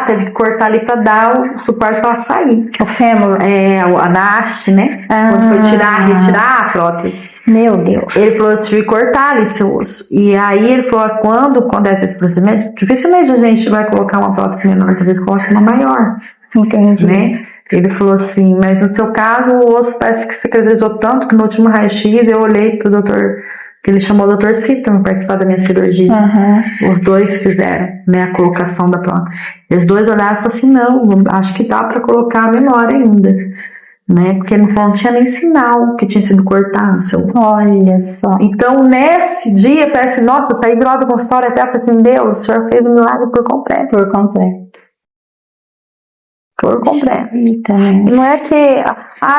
teve que cortar ali para dar o suporte para ela sair. O fêmur. A haste, né? Quando foi retirar a prótese. Meu Deus. Ele falou, eu tive que cortar ali seu osso. E aí ele falou, quando acontece esse procedimento, dificilmente a gente vai colocar uma prótese menor, talvez coloque uma maior. Entendi. Né? Ele falou assim, mas no seu caso o osso parece que cicatrizou tanto que no último raio-x eu olhei pro doutor, que ele chamou o Dr. Cito para participar da minha cirurgia. Os dois fizeram, né, a colocação da prótese. E os dois olharam e falaram assim, não, acho que dá para colocar menor ainda. Né, porque não tinha nem sinal que tinha sido cortado. Olha só. Então, nesse dia, parece, nossa, eu saí de lá do consultório até, falei assim, Deus, o Senhor fez um milagre por completo. Por completo. E não é que,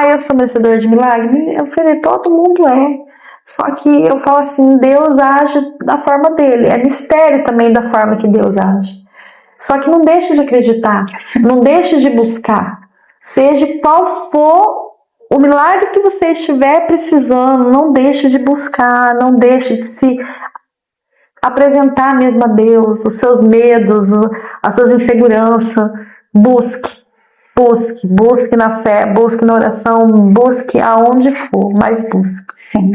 eu sou merecedor de milagre. Eu falei, todo mundo é. Só que eu falo assim, Deus age da forma dele. É mistério também da forma que Deus age. Só que não deixe de acreditar. Não deixe de buscar. Seja qual for o milagre que você estiver precisando, não deixe de buscar. Não deixe de se apresentar mesmo a Deus. Os seus medos, as suas inseguranças. Busque na fé, busque na oração, busque aonde for, mas busque. Sim.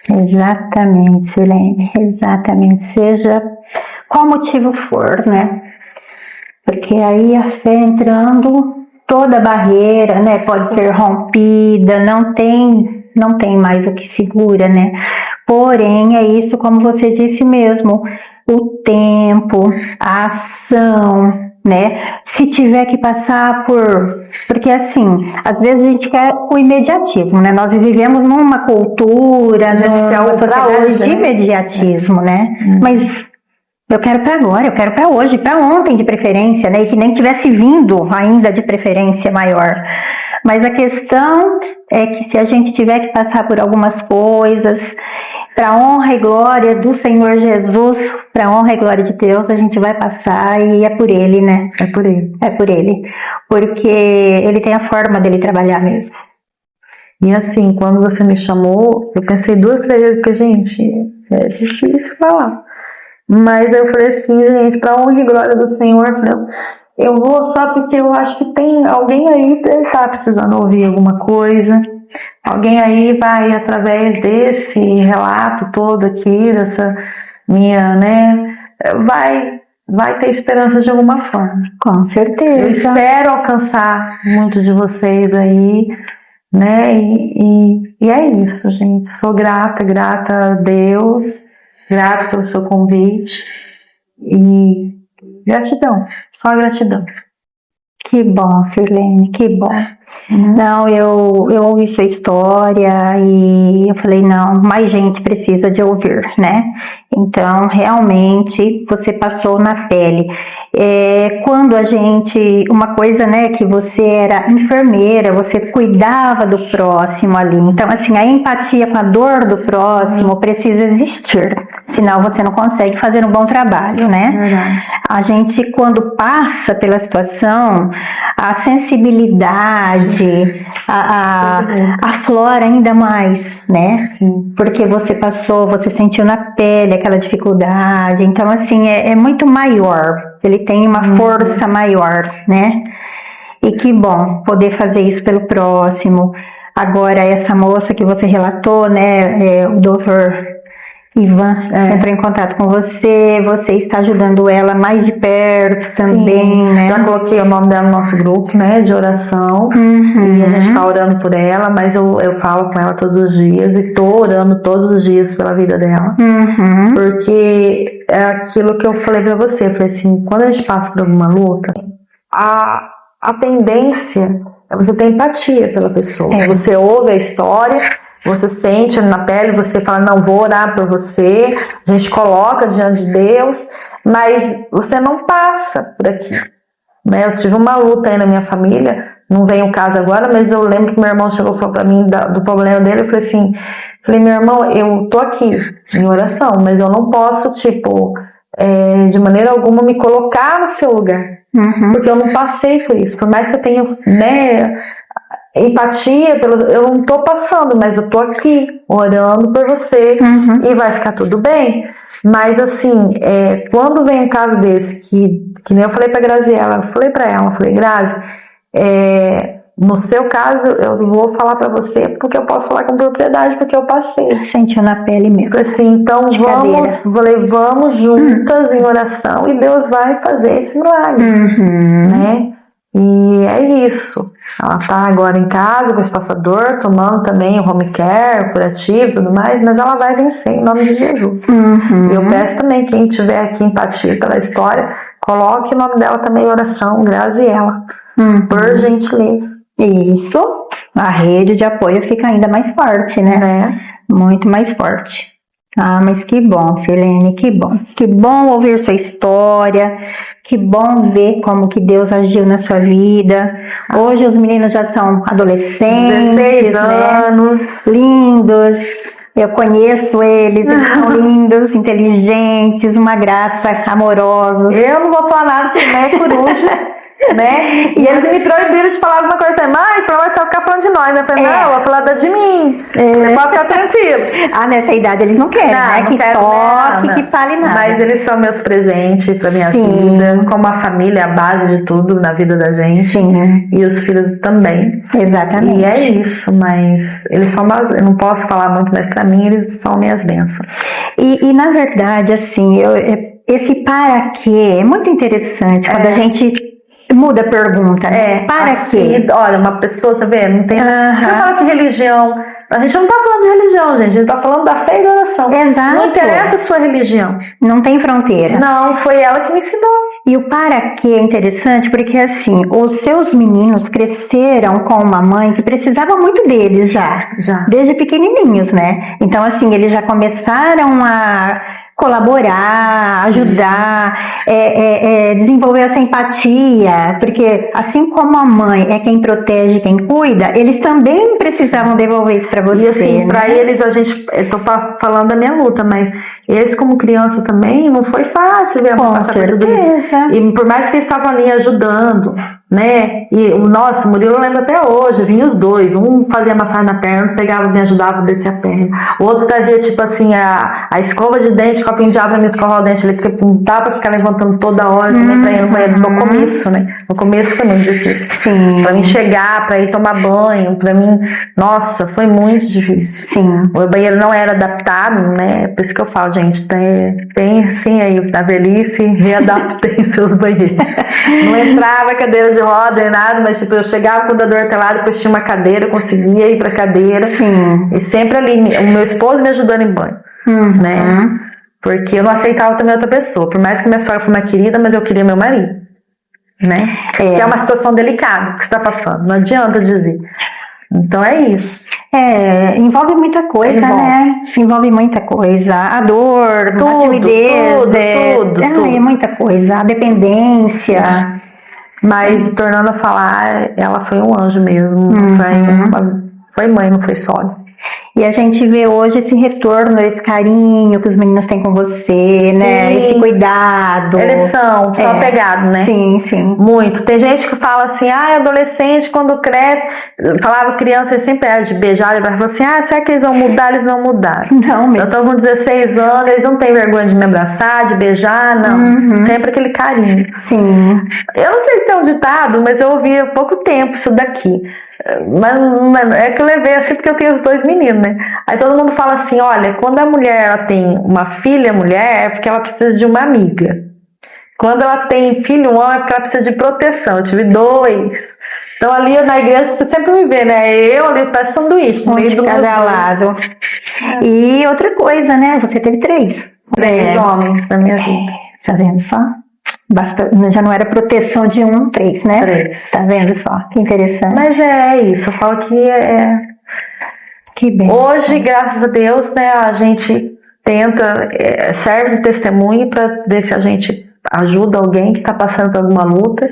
Exatamente, Sirlene, exatamente, seja qual motivo for, né? Porque aí a fé entrando, toda barreira, né, pode ser rompida, não tem mais o que segura, né? Porém, é isso como você disse mesmo, o tempo, a ação, né? Se tiver que passar porque assim, às vezes a gente quer o imediatismo, né? Nós vivemos numa cultura, numa sociedade de imediatismo, né? Mas eu quero para agora, eu quero para hoje, para ontem de preferência, né? E que nem tivesse vindo ainda de preferência maior. Mas a questão é que se a gente tiver que passar por algumas coisas, para a honra e glória do Senhor Jesus, para a honra e glória de Deus, a gente vai passar e é por Ele, né? É por Ele. É por Ele. Porque Ele tem a forma dele trabalhar mesmo. E assim, quando você me chamou, eu pensei 2, 3 vezes, porque, gente, é difícil falar. Mas eu falei assim, gente, para a honra e glória do Senhor, eu vou só porque eu acho que tem alguém aí que está precisando ouvir alguma coisa, alguém aí vai, através desse relato todo aqui, dessa minha, né, vai ter esperança de alguma forma. Com certeza. Eu espero alcançar muitos de vocês aí, né, e é isso, gente. Sou grata a Deus, grata pelo seu convite e gratidão, só gratidão. Que bom, Sirlene, que bom. Não, eu ouvi sua história e eu falei, não, mais gente precisa de ouvir, né? Então, realmente, você passou na pele. Quando a gente, uma coisa, né, que você era enfermeira, você cuidava do próximo ali. Então, assim, a empatia com a dor do próximo precisa existir, senão você não consegue fazer um bom trabalho, né? Verdade. A gente, quando passa pela situação, a sensibilidade aflora ainda mais, né? Sim. Porque você passou, você sentiu na pele aquela dificuldade. Então, assim, é muito maior. Ele tem uma força maior, né? E que bom poder fazer isso pelo próximo. Agora, essa moça que você relatou, né? O doutor Ivan entrou em contato com você está ajudando ela mais de perto também, Sim. né? Já coloquei o nome dela no nosso grupo, né, de oração, e a gente tá orando por ela, mas eu falo com ela todos os dias e tô orando todos os dias pela vida dela, porque é aquilo que eu falei pra você, eu falei assim, quando a gente passa por alguma luta, a tendência é você ter empatia pela pessoa, você ouve a história, você sente na pele, você fala, não, vou orar por você, a gente coloca diante de Deus, mas você não passa por aqui, né? Eu tive uma luta aí na minha família, não vem o caso agora, mas eu lembro que meu irmão chegou e falou pra mim do problema dele, eu falei assim, meu irmão, eu tô aqui em oração, mas eu não posso, de maneira alguma me colocar no seu lugar, porque eu não passei por isso, por mais que eu tenha, né, empatia, eu não tô passando, mas eu tô aqui orando por você e vai ficar tudo bem. Mas assim, quando vem um caso desse, que nem eu falei pra Graziela, eu falei, Grazi, no seu caso, eu vou falar pra você porque eu posso falar com propriedade, porque eu passei. Sentiu na pele mesmo. Assim, então vamos juntas em oração e Deus vai fazer esse milagre, né? E é isso. Ela tá agora em casa com esse passador, tomando também o home care, o curativo e tudo mais, mas ela vai vencer em nome de Jesus. E eu peço também, quem tiver aqui empatia pela história, coloque o nome dela também em oração, Graziela, por gentileza. Isso, a rede de apoio fica ainda mais forte, né? Muito mais forte. Ah, mas que bom, Sirlene, que bom. Que bom ouvir sua história, que bom ver como que Deus agiu na sua vida. Hoje os meninos já são adolescentes, 16 anos. Né? Lindos. Eu conheço eles são lindos, inteligentes, uma graça, amorosos. Eu não vou falar nada, porque não é coruja. Né? E eles me proibiram de falar alguma coisa assim, mãe, pra você ficar falando de nós, né? Eu falei, não, eu vou falar de mim. Você pode ficar tranquilo. Nessa idade eles não querem, né? Que toque, que fale nada. Mas eles são meus presentes pra minha vida, como a família é a base de tudo na vida da gente. Sim. E os filhos também. Exatamente. E é isso, mas eles são eu não posso falar muito, mas pra mim eles são minhas bênçãos. E na verdade, assim, esse para quê é muito interessante quando a gente muda a pergunta. Para assim, quê? Olha, uma pessoa, tá vendo? Não tem. Você fala que religião. A gente não tá falando de religião, gente. A gente tá falando da fé e da oração. Exato. Não interessa a sua religião. Não tem fronteira. Não, foi ela que me ensinou. E o para quê é interessante porque, assim, os seus meninos cresceram com uma mãe que precisava muito deles já. Desde pequenininhos, né? Então, assim, eles já começaram a colaborar, ajudar, desenvolver essa empatia, porque assim como a mãe é quem protege, quem cuida, eles também precisavam devolver isso para você. E assim, né? para eles, eu tô falando da minha luta, mas eles como criança também, não foi fácil ver a passar por tudo isso. E por mais que eles estavam ali ajudando, né? E o nosso Murilo eu lembro até hoje, vinha os dois, um fazia massagem na perna, pegava, me ajudava a descer a perna, o outro trazia tipo assim a escova de dente, copinho de água pra me escovar o dente ali, porque não dá pra ficar levantando toda hora também pra ir no banheiro. No começo, né? No começo foi muito difícil. Sim. Pra mim chegar, pra ir tomar banho, pra mim, nossa, foi muito difícil. Sim. O banheiro não era adaptado, né? Por isso que eu falo, gente, tem sim aí na velhice, readaptem seus banheiros. Não entrava cadeira de roda nem nada, mas tipo, eu chegava com o dor telado, depois tinha uma cadeira, eu conseguia ir pra cadeira. Sim. E sempre ali, o meu esposo me ajudando em banho, né? Porque eu não aceitava também outra pessoa. Por mais que minha sogra foi uma querida, mas eu queria meu marido, né? Que é uma situação delicada que você tá passando, não adianta dizer. Então é isso. Envolve muita coisa, né? Envolve muita coisa. A dor, a timidez, tudo. É muita coisa. A dependência. Mas, tornando a falar, ela foi um anjo mesmo. Foi mãe, não foi sogra. E a gente vê hoje esse retorno, esse carinho que os meninos têm com você, né? Esse cuidado. Eles são apegados, né? Sim, sim. Muito. Tem gente que fala assim, adolescente quando cresce, falava criança, sempre era de beijar, e falava assim, será que eles vão mudar? Eles não mudaram. Não, mesmo. Eu tô com 16 anos, eles não têm vergonha de me abraçar, de beijar, não. Sempre aquele carinho. Sim. Eu não sei se tem um ditado, mas eu ouvi há pouco tempo isso daqui. Mas é que eu levei assim porque eu tenho os dois meninos, né? Aí todo mundo fala assim, olha, quando a mulher ela tem uma filha mulher, é porque ela precisa de uma amiga. Quando ela tem filho homem, é porque ela precisa de proteção. Eu tive 2. Então ali na igreja você sempre me vê, né? Eu ali faço sanduíche no meio do cada lado. E outra coisa, né? Você teve 3. 3 homens na minha vida. Tá vendo só? Já não era proteção de 1, 3, né? 3. Tá vendo só? Que interessante. Mas é isso, eu falo que Que bem. Hoje, graças a Deus, né, a gente tenta, serve de testemunho para ver se a gente ajuda alguém que está passando por alguma luta.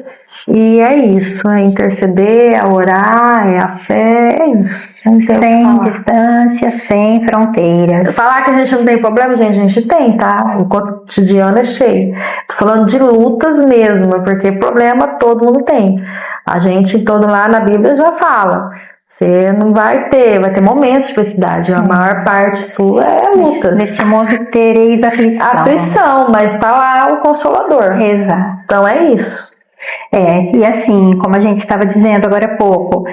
E é isso, é interceder, é orar, é a fé, é isso. Sem distância, sem fronteiras. Falar que a gente não tem problema, gente, a gente tem, tá? O cotidiano é cheio. Tô falando de lutas mesmo, porque problema todo mundo tem. A gente, todo lá na Bíblia já fala. Você não vai ter momentos de felicidade. A maior parte sua é lutas. Nesse mundo tereis aflição. Aflição, mas tá lá o Consolador. Exato. Então é isso. E assim, como a gente estava dizendo agora há pouco,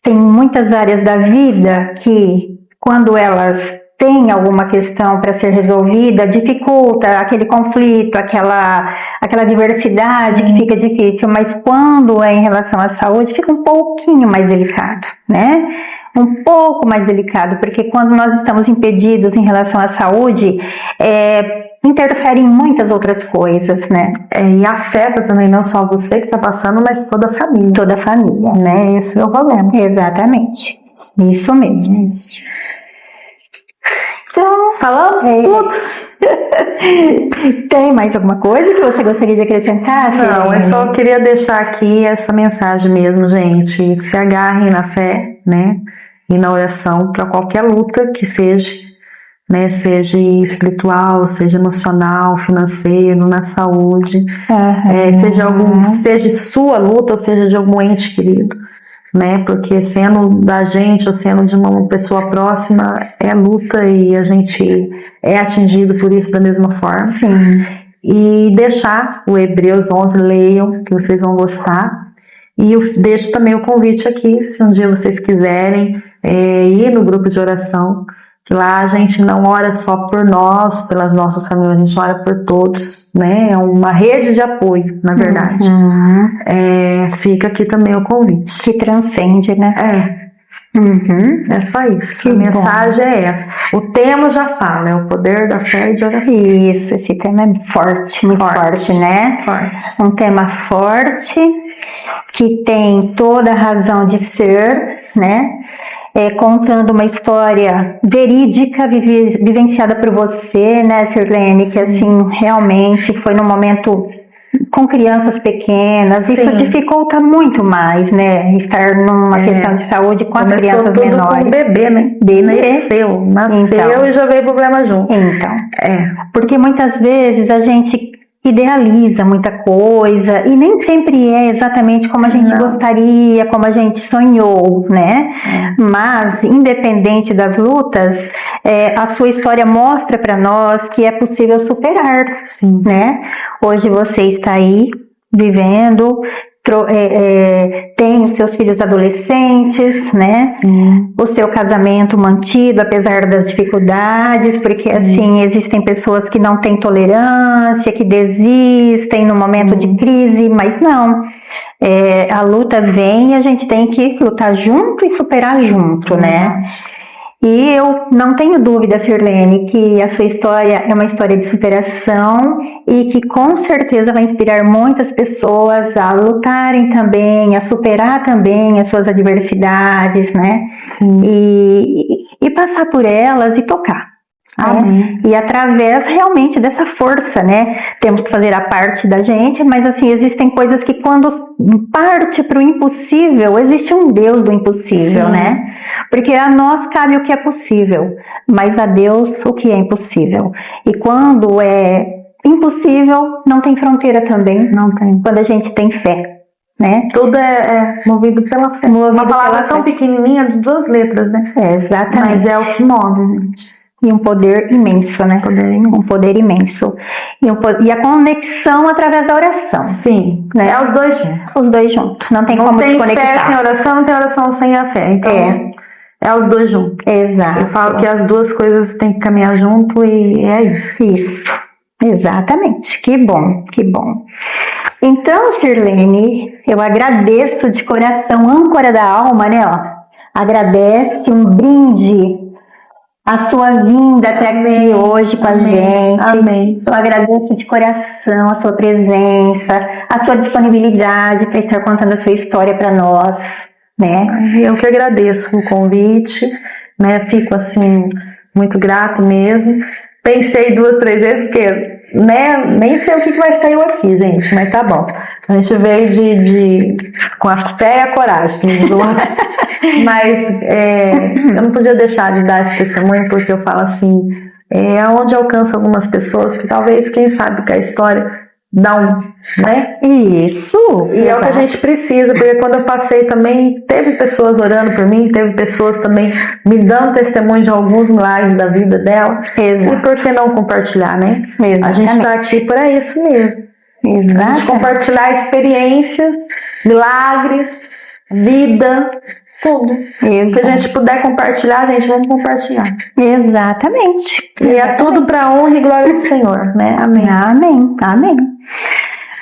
tem muitas áreas da vida que, quando elas têm alguma questão para ser resolvida, dificulta aquele conflito, aquela diversidade que fica difícil, mas quando é em relação à saúde, fica um pouquinho mais delicado, né? Um pouco mais delicado, porque quando nós estamos impedidos em relação à saúde, interfere em muitas outras coisas, né? E afeta também não só você que está passando, mas toda a família. Toda a família, né? Esse é o problema. Exatamente. Isso mesmo. Então, falamos tudo. Tem mais alguma coisa que você gostaria de acrescentar? Não, eu só queria deixar aqui essa mensagem mesmo, gente. Se agarrem na fé, né? E na oração para qualquer luta que seja, né? Seja espiritual, seja emocional, financeiro, na saúde, seja sua luta ou seja de algum ente querido, né? Porque sendo da gente ou sendo de uma pessoa próxima é luta e a gente é atingido por isso da mesma forma. Sim. E deixar o Hebreus 11, leiam, que vocês vão gostar. E eu deixo também o convite aqui, se um dia vocês quiserem ir no grupo de oração, que lá a gente não ora só por nós, pelas nossas famílias, a gente ora por todos, né? É uma rede de apoio, na verdade. Fica aqui também o convite. Que transcende, né? É só isso. A mensagem é essa. O tema já fala, é o poder da fé e de oração. Isso, esse tema é forte, muito forte, né? Forte. Um tema forte, que tem toda a razão de ser, né? Contando uma história verídica, vivenciada por você, né, Sirlene, que assim, realmente foi num momento com crianças pequenas. Sim. Isso dificulta muito mais, né, estar numa questão de saúde com as crianças tudo menores. Com o bebê, né? Nasceu então, e já veio problema junto. Então, porque muitas vezes a gente idealiza muita coisa e nem sempre é exatamente como a gente gostaria, como a gente sonhou, né? Mas, independente das lutas, a sua história mostra para nós que é possível superar, Sim. né? Hoje você está aí vivendo, tem os seus filhos adolescentes, né? Sim. O seu casamento mantido, apesar das dificuldades, porque assim, existem pessoas que não têm tolerância, que desistem no momento de crise, mas não. A luta vem e a gente tem que lutar junto e superar junto, né? E eu não tenho dúvida, Sirlene, que a sua história é uma história de superação e que com certeza vai inspirar muitas pessoas a lutarem também, a superar também as suas adversidades, né? Sim. E passar por elas e tocar. Amém. E através realmente dessa força, né? Temos que fazer a parte da gente, mas assim, existem coisas que quando parte para o impossível, existe um Deus do impossível, Sim. né? Porque a nós cabe o que é possível, mas a Deus o que é impossível. E quando é impossível, não tem fronteira também. Não tem. Quando a gente tem fé, né? Tudo é movido pela fé. Uma palavra tão pequenininha de 2 letras, né? Exatamente. Mas é o que move, gente. E um poder imenso, né? Um poder imenso. E a conexão através da oração. Sim, né? É os dois juntos. Os dois juntos. Não tem como tem desconectar. Fé sem oração, não tem oração sem a fé. Então, é os dois juntos. Exato. Eu falo que as duas coisas têm que caminhar junto e é isso. Isso. Exatamente. Que bom, que bom. Então, Sirlene, eu agradeço de coração, âncora da alma, né? Agradece, um brinde a sua vinda até aqui hoje com a gente. Amém. Eu agradeço de coração a sua presença, a sua disponibilidade para estar contando a sua história para nós, né? Eu que agradeço o convite, né? Fico assim muito grato mesmo. Pensei 2, 3 vezes porque, né? Nem sei o que vai sair aqui, gente, mas tá bom. A gente veio com a fé e a coragem, mas eu não podia deixar de dar esse testemunho porque eu falo assim, onde alcança algumas pessoas que talvez, quem sabe, que a história dá né? Isso! E é o que a gente precisa, porque quando eu passei também, teve pessoas orando por mim, teve pessoas também me dando testemunho de alguns milagres da vida dela. Exato. E por que não compartilhar, né? Exatamente. A gente está aqui para isso mesmo. Exato. A gente compartilhar experiências, milagres, vida, tudo. Exato. Se a gente puder compartilhar, gente, vamos compartilhar. Exatamente. E é tudo para honra e glória do Senhor, né? Amém. Amém. Amém.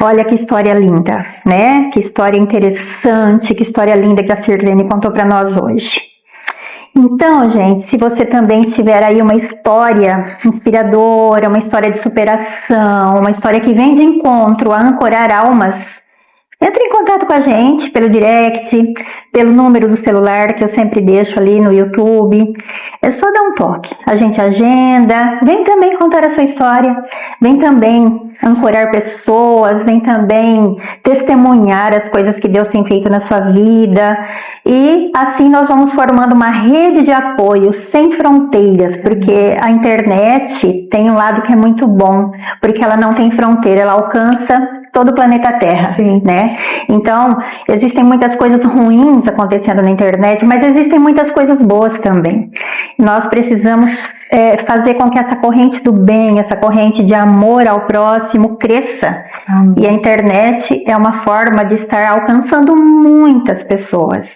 Olha que história linda, né? Que história interessante, que história linda que a Sirlene contou para nós hoje. Então, gente, se você também tiver aí uma história inspiradora, uma história de superação, uma história que vem de encontro a ancorar almas, entre em contato com a gente pelo direct, pelo número do celular que eu sempre deixo ali no YouTube. É só dar um toque. A gente agenda, vem também contar a sua história, vem também ancorar pessoas, vem também testemunhar as coisas que Deus tem feito na sua vida. E assim nós vamos formando uma rede de apoio sem fronteiras, porque a internet tem um lado que é muito bom, porque ela não tem fronteira, ela alcança todo o planeta Terra, Sim. né? Então, existem muitas coisas ruins acontecendo na internet, mas existem muitas coisas boas também. Nós precisamos fazer com que essa corrente do bem, essa corrente de amor ao próximo cresça. E a internet é uma forma de estar alcançando muitas pessoas.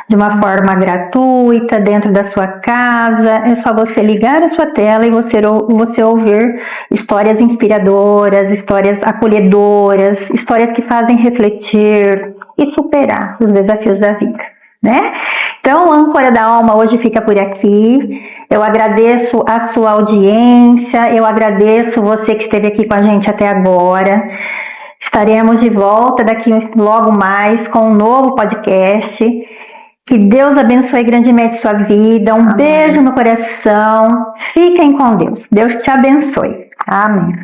De uma forma gratuita, dentro da sua casa. É só você ligar a sua tela e você ouvir histórias inspiradoras, histórias acolhedoras, histórias que fazem refletir e superar os desafios da vida, né? Então, âncora da alma hoje fica por aqui. Eu agradeço a sua audiência, eu agradeço você que esteve aqui com a gente até agora. Estaremos de volta daqui logo mais com um novo podcast. Que Deus abençoe grandemente sua vida. Um beijo no coração. Fiquem com Deus. Deus te abençoe. Amém.